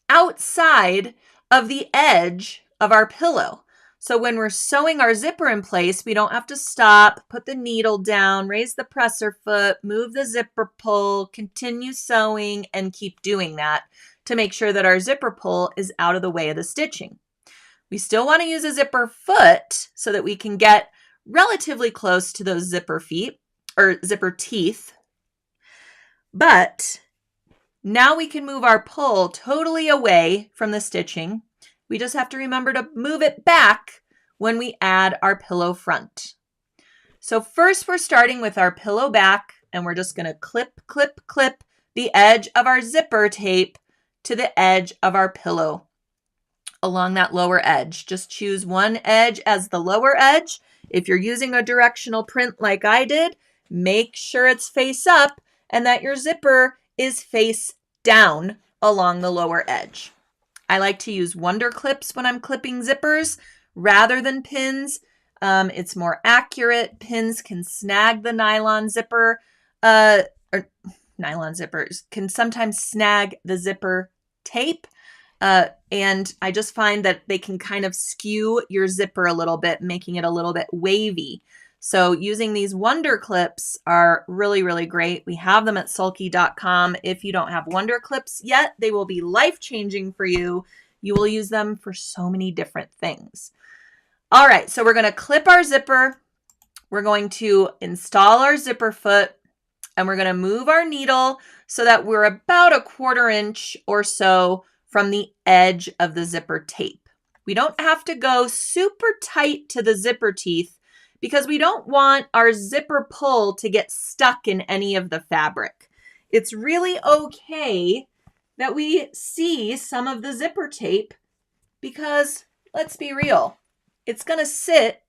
outside of the edge of our pillow. So when we're sewing our zipper in place, we don't have to stop, put the needle down, raise the presser foot, move the zipper pull, continue sewing, and keep doing that to make sure that our zipper pull is out of the way of the stitching. We still want to use a zipper foot so that we can get relatively close to those zipper feet or zipper teeth. But now we can move our pull totally away from the stitching. We just have to remember to move it back when we add our pillow front. So first we're starting with our pillow back, and we're just going to clip, clip, clip the edge of our zipper tape to the edge of our pillow along that lower edge. Just choose one edge as the lower edge. If you're using a directional print like I did, make sure it's face up and that your zipper is face down along the lower edge. I like to use Wonder clips when I'm clipping zippers rather than pins. It's more accurate. Pins can snag the nylon zipper, or nylon zippers can sometimes snag the zipper tape. And I just find that they can kind of skew your zipper a little bit, making it a little bit wavy. So using these Wonder clips are really, really great. We have them at sulky.com. If you don't have Wonder clips yet, they will be life-changing for you. You will use them for so many different things. All right, so we're going to clip our zipper. We're going to install our zipper foot, and we're going to move our needle so that we're about 1/4 inch or so from the edge of the zipper tape. We don't have to go super tight to the zipper teeth because we don't want our zipper pull to get stuck in any of the fabric. It's really okay that we see some of the zipper tape because, let's be real, it's going to sit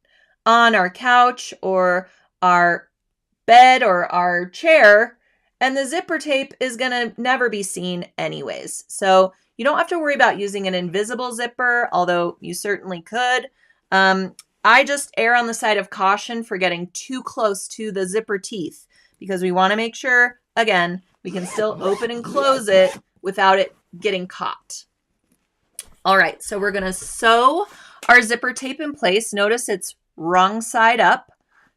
on our couch or our bed or our chair, and the zipper tape is going to never be seen anyways. So you don't have to worry about using an invisible zipper, although you certainly could. I just err on the side of caution for getting too close to the zipper teeth because we want to make sure, again, we can still open and close it without it getting caught. All right, so we're going to sew our zipper tape in place. Notice it's wrong side up,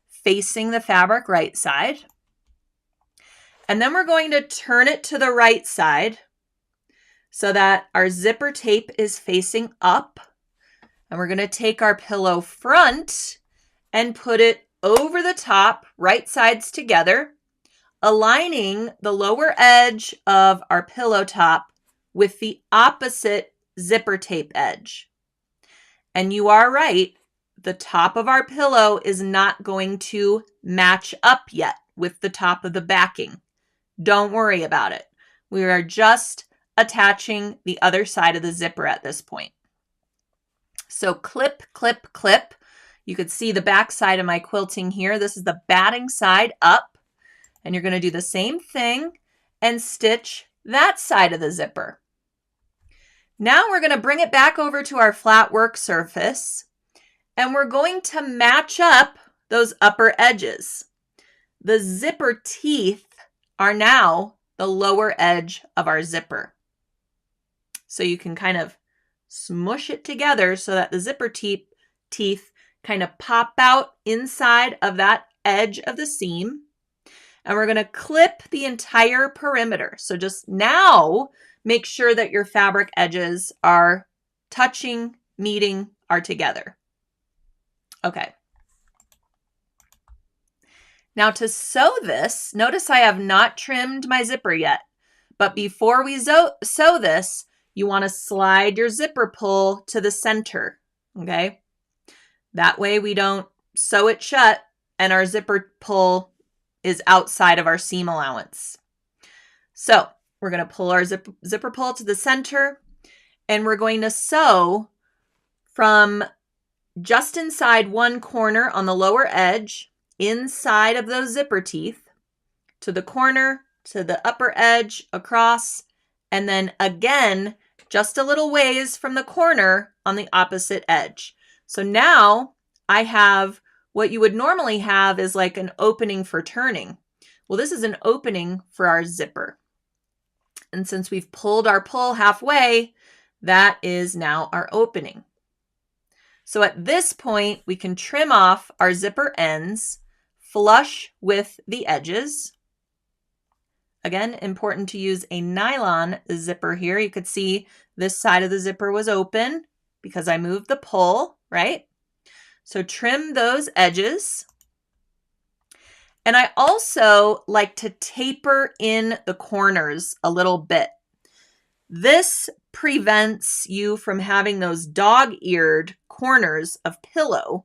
facing the fabric right side. And then we're going to turn it to the right side so that our zipper tape is facing up. And we're going to take our pillow front and put it over the top, right sides together, aligning the lower edge of our pillow top with the opposite zipper tape edge. And you are right, the top of our pillow is not going to match up yet with the top of the backing. Don't worry about it. We are just attaching the other side of the zipper at this point. So clip, clip, clip. You could see the back side of my quilting here. This is the batting side up. And you're going to do the same thing and stitch that side of the zipper. Now we're going to bring it back over to our flat work surface. And we're going to match up those upper edges. The zipper teeth are now the lower edge of our zipper. So you can kind of smush it together so that the zipper teeth kind of pop out inside of that edge of the seam. And we're going to clip the entire perimeter. So just now make sure that your fabric edges are touching, meeting, are together. Okay. Now to sew this, notice I have not trimmed my zipper yet. But before we sew this, you want to slide your zipper pull to the center, okay? That way we don't sew it shut and our zipper pull is outside of our seam allowance. So we're going to pull our zipper pull to the center, and we're going to sew from just inside one corner on the lower edge, inside of those zipper teeth, to the corner, to the upper edge, across, and then again, just a little ways from the corner on the opposite edge. So now I have what you would normally have is like an opening for turning. Well, this is an opening for our zipper. And since we've pulled our pull halfway, that is now our opening. So at this point, we can trim off our zipper ends flush with the edges. Again, important to use a nylon zipper here. You could see this side of the zipper was open because I moved the pull, right? So trim those edges. And I also like to taper in the corners a little bit. This prevents you from having those dog-eared corners of pillow.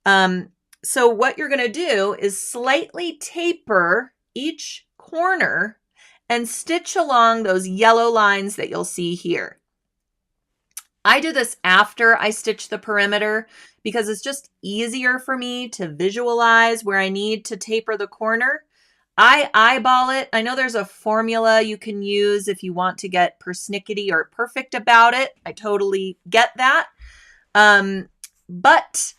So what you're going to do is slightly taper each corner and stitch along those yellow lines that you'll see here. I do this after I stitch the perimeter because it's just easier for me to visualize where I need to taper the corner. I eyeball it. I know there's a formula you can use if you want to get persnickety or perfect about it. I totally get that. But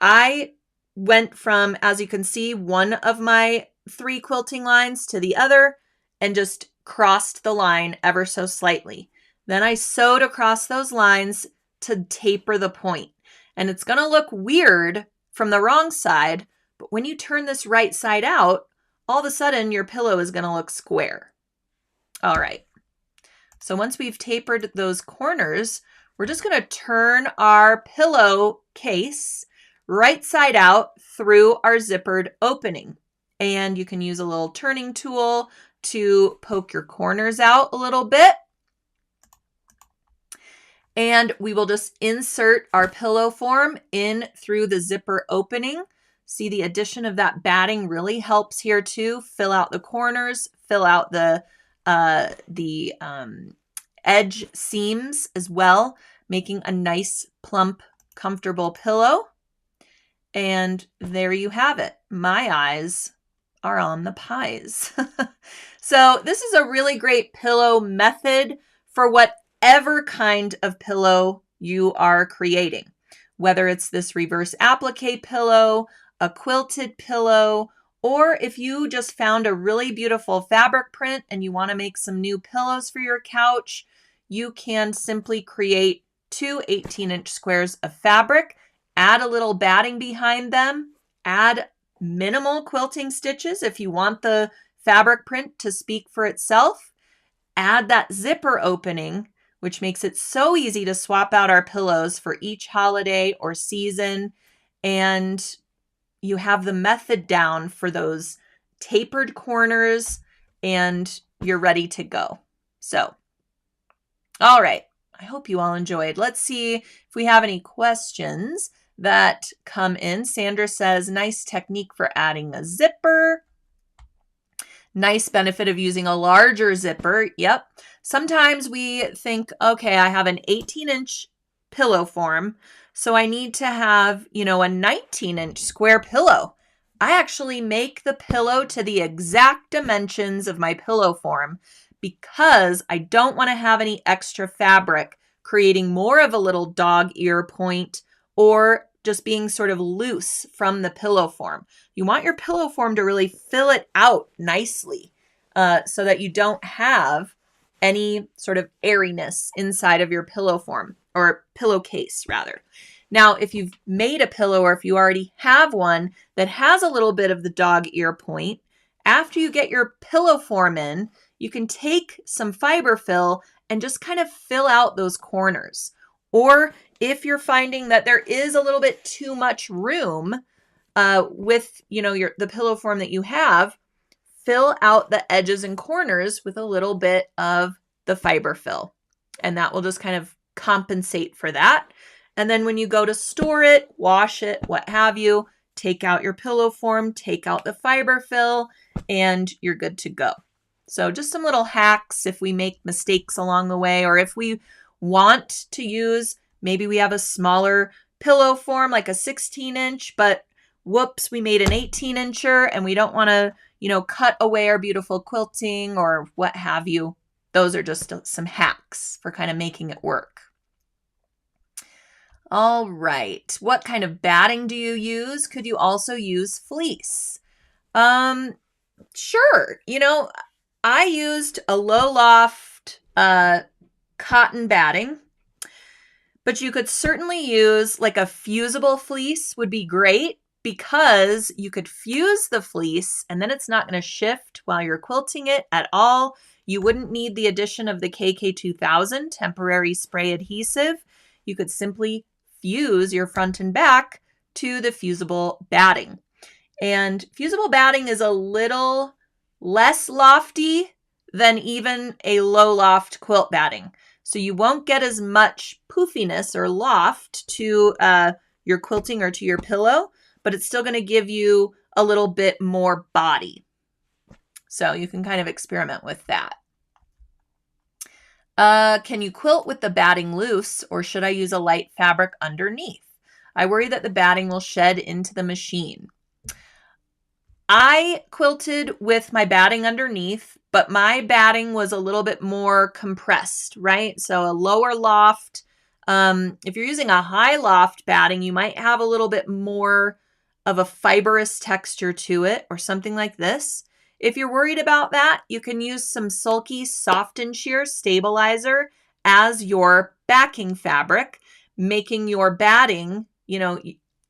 I went from, as you can see, one of my 3 quilting lines to the other and just crossed the line ever so slightly. Then I sewed across those lines to taper the point. And it's going to look weird from the wrong side, but when you turn this right side out, all of a sudden your pillow is going to look square. All right. So once we've tapered those corners, we're just going to turn our pillow case right side out through our zippered opening. And you can use a little turning tool to poke your corners out a little bit. And we will just insert our pillow form in through the zipper opening. See, the addition of that batting really helps here too. Fill out the corners, fill out the edge seams as well, making a nice, plump, comfortable pillow. And there you have it. My eyes are on the pies. So this is a really great pillow method for whatever kind of pillow you are creating, whether it's this reverse applique pillow, a quilted pillow, or if you just found a really beautiful fabric print and you want to make some new pillows for your couch, you can simply create 2 18-inch squares of fabric, add a little batting behind them, add minimal quilting stitches if you want the fabric print to speak for itself, add that zipper opening, which makes it so easy to swap out our pillows for each holiday or season, and you have the method down for those tapered corners and you're ready to go. So, all right. I hope you all enjoyed. Let's see if we have any questions that come in. Sandra says, nice technique for adding a zipper. Nice benefit of using a larger zipper. Yep. Sometimes we think, okay, I have an 18-inch pillow form, so I need to have, a 19-inch square pillow. I actually make the pillow to the exact dimensions of my pillow form because I don't want to have any extra fabric creating more of a little dog ear point or just being sort of loose from the pillow form. You want your pillow form to really fill it out nicely so that you don't have any sort of airiness inside of your pillow form, or pillowcase rather. Now, if you've made a pillow or if you already have one that has a little bit of the dog ear point, after you get your pillow form in, you can take some fiber fill and just kind of fill out those corners. Or if you're finding that there is a little bit too much room with, the pillow form that you have, fill out the edges and corners with a little bit of the fiber fill. And that will just kind of compensate for that. And then when you go to store it, wash it, what have you, take out your pillow form, take out the fiber fill, and you're good to go. So just some little hacks if we make mistakes along the way, or if we want to use, maybe we have a smaller pillow form, like a 16-inch, but whoops, we made an 18-incher and we don't want to, cut away our beautiful quilting or what have you. Those are just some hacks for kind of making it work. All right. What kind of batting do you use? Could you also use fleece? Sure. I used a low loft cotton batting, but you could certainly use like a fusible fleece would be great because you could fuse the fleece and then it's not going to shift while you're quilting it at all. You wouldn't need the addition of the KK2000 temporary spray adhesive. You could simply fuse your front and back to the fusible batting. And fusible batting is a little less lofty than even a low loft quilt batting. So you won't get as much poofiness or loft to your quilting or to your pillow, but it's still going to give you a little bit more body. So you can kind of experiment with that. Can you quilt with the batting loose, or should I use a light fabric underneath? I worry that the batting will shed into the machine. I quilted with my batting underneath, but my batting was a little bit more compressed, right? So a lower loft. If you're using a high loft batting, you might have a little bit more of a fibrous texture to it or something like this. If you're worried about that, you can use some Sulky Soft and Sheer Stabilizer as your backing fabric, making your batting,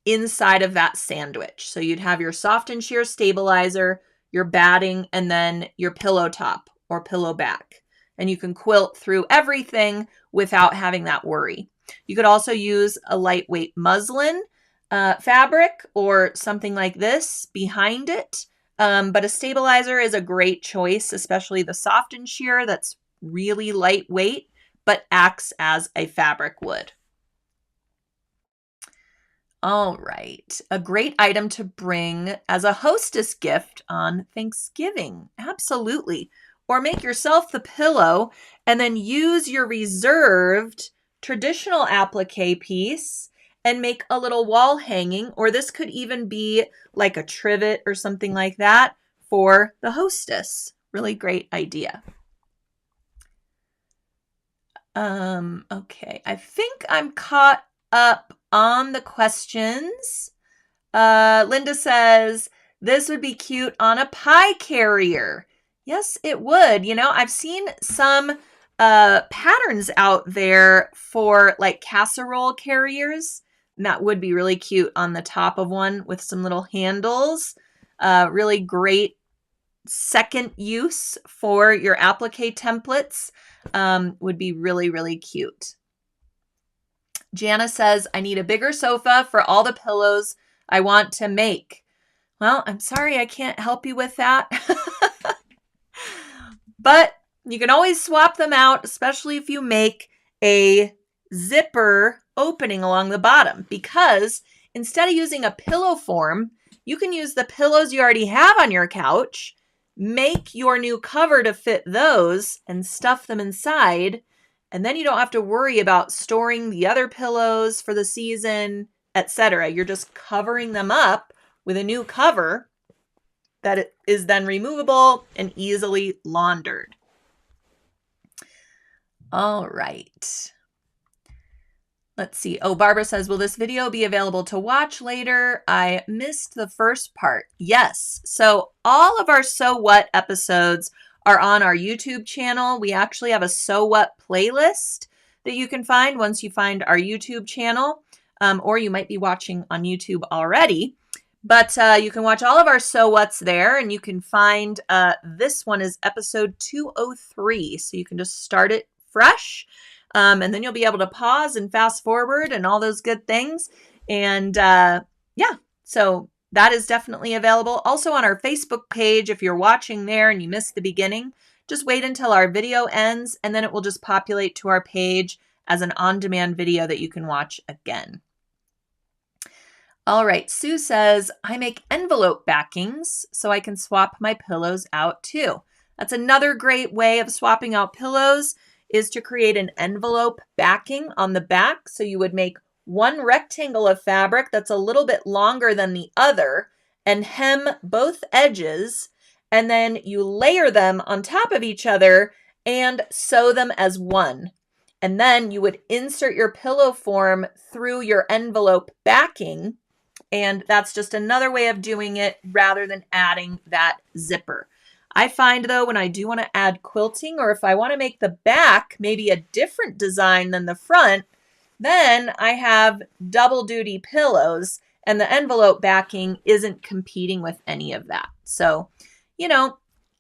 inside of that sandwich. So you'd have your Soft and Sheer Stabilizer, your batting, and then your pillow top or pillow back. And you can quilt through everything without having that worry. You could also use a lightweight muslin fabric or something like this behind it. But a stabilizer is a great choice, especially the Soft and Sheer that's really lightweight, but acts as a fabric would. All right. A great item to bring as a hostess gift on Thanksgiving. Absolutely. Or make yourself the pillow and then use your reserved traditional applique piece and make a little wall hanging, or this could even be like a trivet or something like that for the hostess. Really great idea. Okay, I think I'm caught up on the questions. Linda says, this would be cute on a pie carrier. Yes, it would. I've seen some patterns out there for like casserole carriers. And that would be really cute on the top of one with some little handles. Really great second use for your applique templates. Would be really, really cute. Jana says, I need a bigger sofa for all the pillows I want to make. Well, I'm sorry I can't help you with that. But you can always swap them out, especially if you make a zipper opening along the bottom, because instead of using a pillow form, you can use the pillows you already have on your couch, make your new cover to fit those and stuff them inside. And then you don't have to worry about storing the other pillows for the season, etc. You're just covering them up with a new cover that is then removable and easily laundered. All right. Let's see. Oh, Barbara says, will this video be available to watch later? I missed the first part. Yes. So all of our So What episodes are on our YouTube channel. We actually have a So What playlist that you can find once you find our YouTube channel, or you might be watching on YouTube already. But you can watch all of our So What's there, and you can find this one is episode 203. So you can just start it fresh. And then you'll be able to pause and fast forward and all those good things. And so that is definitely available. Also on our Facebook page, if you're watching there and you missed the beginning, just wait until our video ends, and then it will just populate to our page as an on-demand video that you can watch again. All right, Sue says, I make envelope backings so I can swap my pillows out too. That's another great way of swapping out pillows, is to create an envelope backing on the back. So you would make one rectangle of fabric that's a little bit longer than the other and hem both edges, and then you layer them on top of each other and sew them as one. And then you would insert your pillow form through your envelope backing, and that's just another way of doing it rather than adding that zipper. I find, though, when I do want to add quilting, or if I want to make the back maybe a different design than the front, then I have double duty pillows, and the envelope backing isn't competing with any of that. So,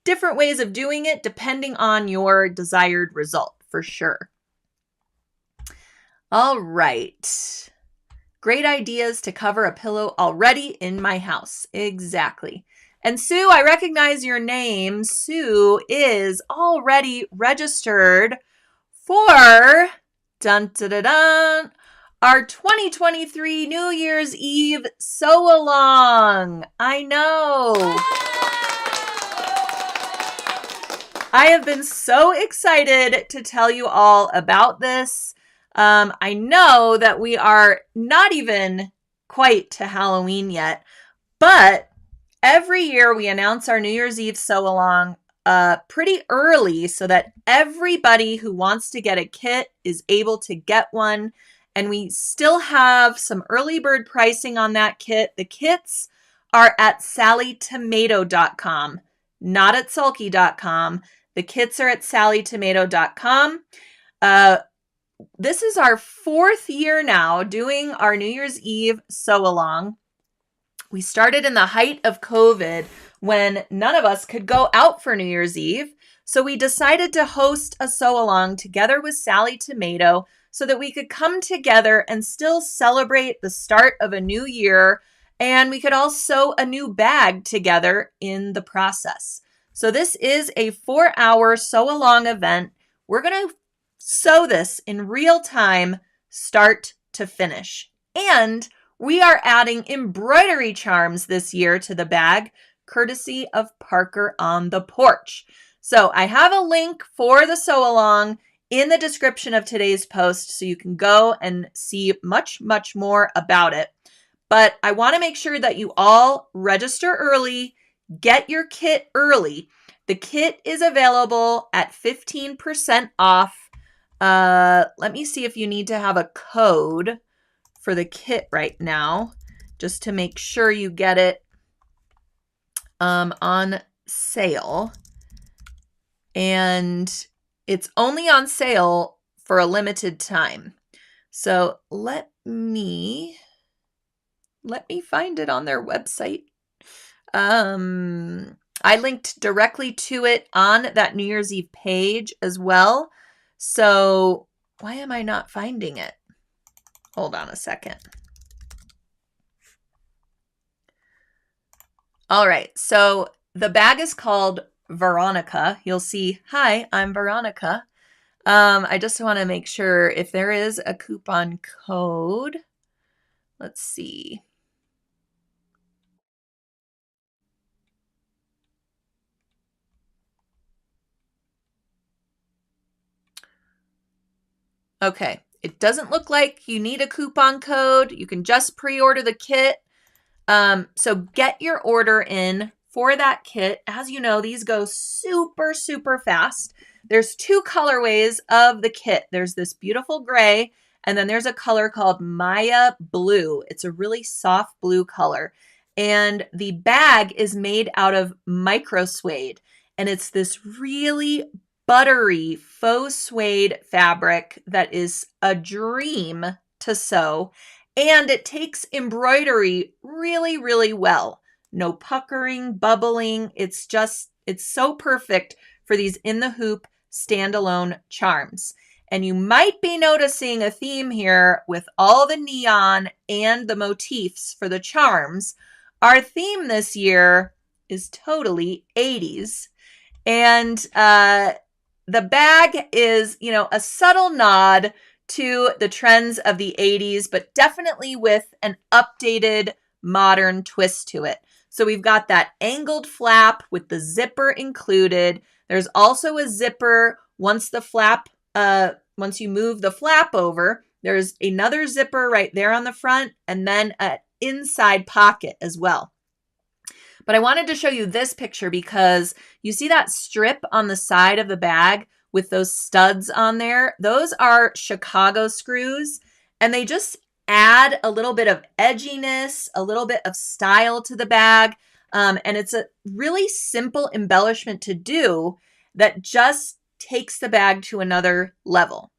different ways of doing it depending on your desired result, for sure. All right. Great ideas to cover a pillow already in my house. Exactly. And Sue, I recognize your name. Sue is already registered for dun, dun, dun, dun, our 2023 New Year's Eve sew along. I know. I have been so excited to tell you all about this. I know that we are not even quite to Halloween yet, but every year we announce our New Year's Eve sew along pretty early so that everybody who wants to get a kit is able to get one. And we still have some early bird pricing on that kit. The kits are at sallytomato.com, not at sulky.com. The kits are at sallytomato.com. This is our 4th year now doing our New Year's Eve sew along. We started in the height of COVID when none of us could go out for New Year's Eve. So we decided to host a sew along together with Sally Tomato so that we could come together and still celebrate the start of a new year. And we could all sew a new bag together in the process. So this is a 4-hour sew along event. We're going to sew this in real time, start to finish. And we are adding embroidery charms this year to the bag, courtesy of Parker on the Porch. So I have a link for the sew along in the description of today's post so you can go and see much, much more about it. But I want to make sure that you all register early, get your kit early. The kit is available at 15% off. Let me see if you need to have a code for the kit right now, just to make sure you get it on sale. And it's only on sale for a limited time. So let me find it on their website. I linked directly to it on that New Year's Eve page as well. So why am I not finding it? Hold on a second. All right, so the bag is called Veronica. You'll see, hi, I'm Veronica. I just want to make sure if there is a coupon code. Let's see. Okay, it doesn't look like you need a coupon code. You can just pre-order the kit. So get your order in for that kit. As you know, these go super, super fast. There's 2 colorways of the kit. There's this beautiful gray, and then there's a color called Maya Blue. It's a really soft blue color. And the bag is made out of micro suede, and it's this really buttery faux suede fabric that is a dream to sew. And it takes embroidery really, really well. No puckering, bubbling. It's so perfect for these in the hoop standalone charms. And you might be noticing a theme here with all the neon and the motifs for the charms. Our theme this year is totally 80s. And the bag is, a subtle nod to the trends of the 80s, but definitely with an updated modern twist to it. So we've got that angled flap with the zipper included. There's also a zipper once you move the flap over. There's another zipper right there on the front, and then an inside pocket as well. But I wanted to show you this picture because you see that strip on the side of the bag with those studs on there. Those are Chicago screws, and they just add a little bit of edginess, a little bit of style to the bag. And it's a really simple embellishment to do that just takes the bag to another level.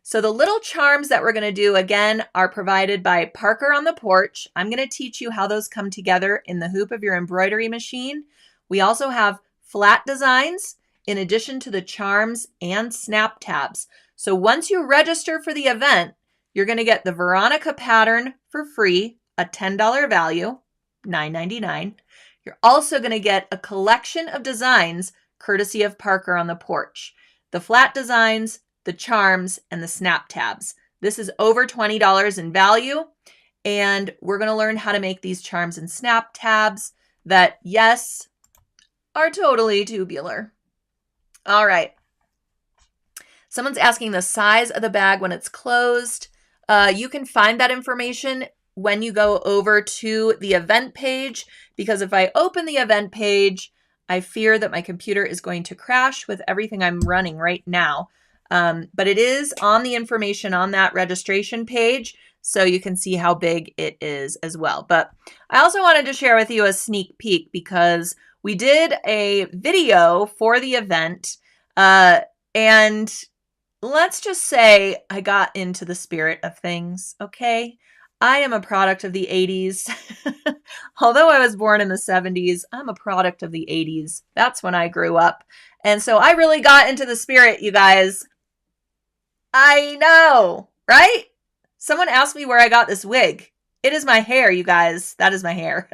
So the little charms that we're going to do, again, are provided by Parker on the Porch. I'm going to teach you how those come together in the hoop of your embroidery machine. We also have flat designs in addition to the charms and snap tabs. So once you register for the event, you're going to get the Veronica pattern for free, a $10 value, $9.99. You're also going to get a collection of designs courtesy of Parker on the Porch. The flat designs, the charms, and the snap tabs. This is over $20 in value, and we're going to learn how to make these charms and snap tabs that, yes, are totally tubular. All right. Someone's asking the size of the bag when it's closed. You can find that information when you go over to the event page, because if I open the event page, I fear that my computer is going to crash with everything I'm running right now. But it is on the information on that registration page, so you can see how big it is as well. But I also wanted to share with you a sneak peek because we did a video for the event, and let's just say I got into the spirit of things, okay? I am a product of the 80s. Although I was born in the 70s, I'm a product of the 80s. That's when I grew up. And so I really got into the spirit, you guys. I know, right? Someone asked me where I got this wig. It is my hair, you guys. That is my hair.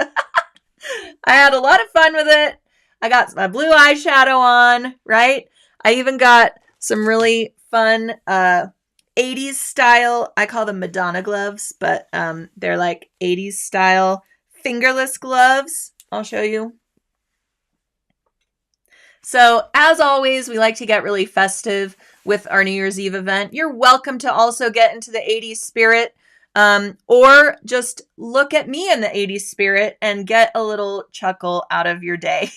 I had a lot of fun with it. I got my blue eyeshadow on, right? I even got some really fun 80s style, I call them Madonna gloves, but they're like 80s style fingerless gloves. I'll show you. So as always, we like to get really festive with our New Year's Eve event. You're welcome to also get into the 80s spirit, or just look at me in the 80s spirit and get a little chuckle out of your day.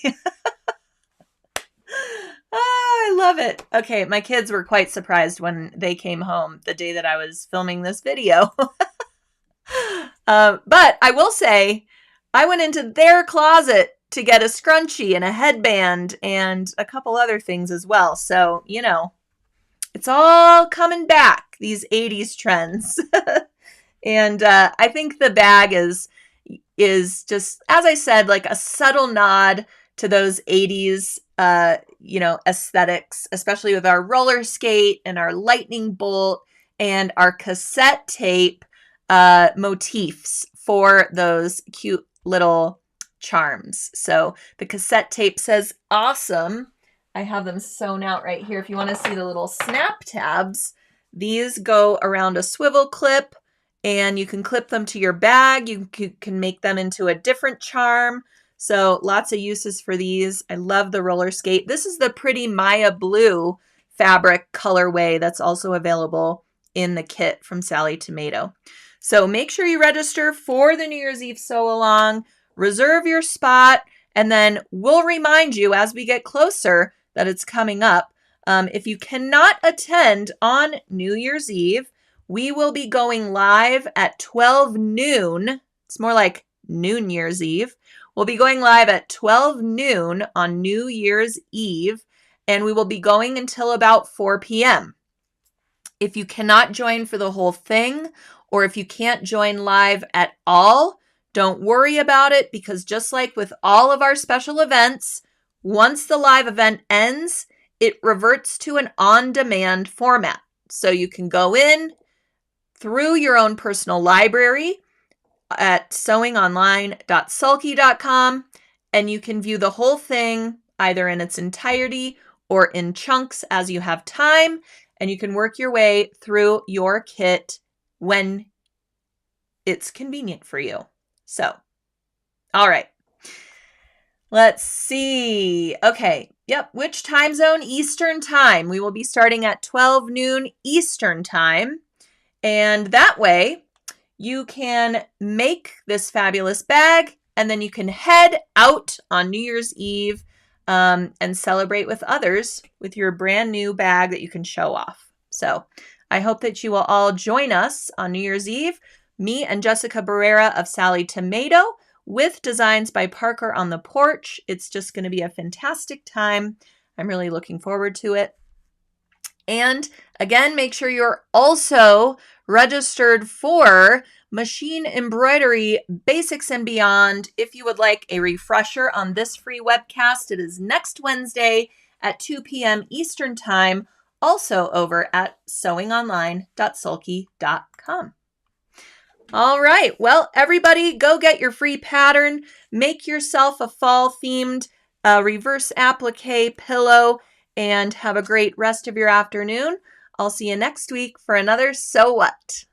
I love it. Okay, my kids were quite surprised when they came home the day that I was filming this video. But I will say, I went into their closet to get a scrunchie and a headband and a couple other things as well. So, you know, it's all coming back, these 80s trends. And I think the bag is just, as I said, like a subtle nod to those 80s aesthetics, especially with our roller skate and our lightning bolt and our cassette tape motifs for those cute little charms. So the cassette tape says awesome. I have them sewn out right here. If you want to see the little snap tabs, these go around a swivel clip and you can clip them to your bag. You can make them into a different charm. So lots of uses for these. I love the roller skate. This is the pretty Maya blue fabric colorway that's also available in the kit from Sally Tomato. So make sure you register for the New Year's Eve sew along, reserve your spot, and then we'll remind you as we get closer that it's coming up. If you cannot attend on New Year's Eve, we will be going live at 12 noon. It's more like noon Year's Eve. We'll be going live at 12 noon on New Year's Eve, and we will be going until about 4 p.m. If you cannot join for the whole thing, or if you can't join live at all, don't worry about it, because just like with all of our special events, once the live event ends, it reverts to an on-demand format. So you can go in through your own personal library at sewingonline.sulky.com, and you can view the whole thing either in its entirety or in chunks as you have time, and you can work your way through your kit when it's convenient for you. So, all right. Let's see. Okay. Yep. Which time zone? Eastern time. We will be starting at 12 noon Eastern time. And that way you can make this fabulous bag, and then you can head out on New Year's Eve and celebrate with others with your brand new bag that you can show off. So I hope that you will all join us on New Year's Eve, me and Jessica Barrera of Sally Tomato, with designs by Parker on the Porch. It's just going to be a fantastic time. I'm really looking forward to it. And again, make sure you're also registered for Machine Embroidery Basics and Beyond. If you would like a refresher on this free webcast, it is next Wednesday at 2 p.m. Eastern Time, also over at sewingonline.sulky.com. All right. Well, everybody, go get your free pattern. Make yourself a fall-themed reverse applique pillow and have a great rest of your afternoon. I'll see you next week for another So What?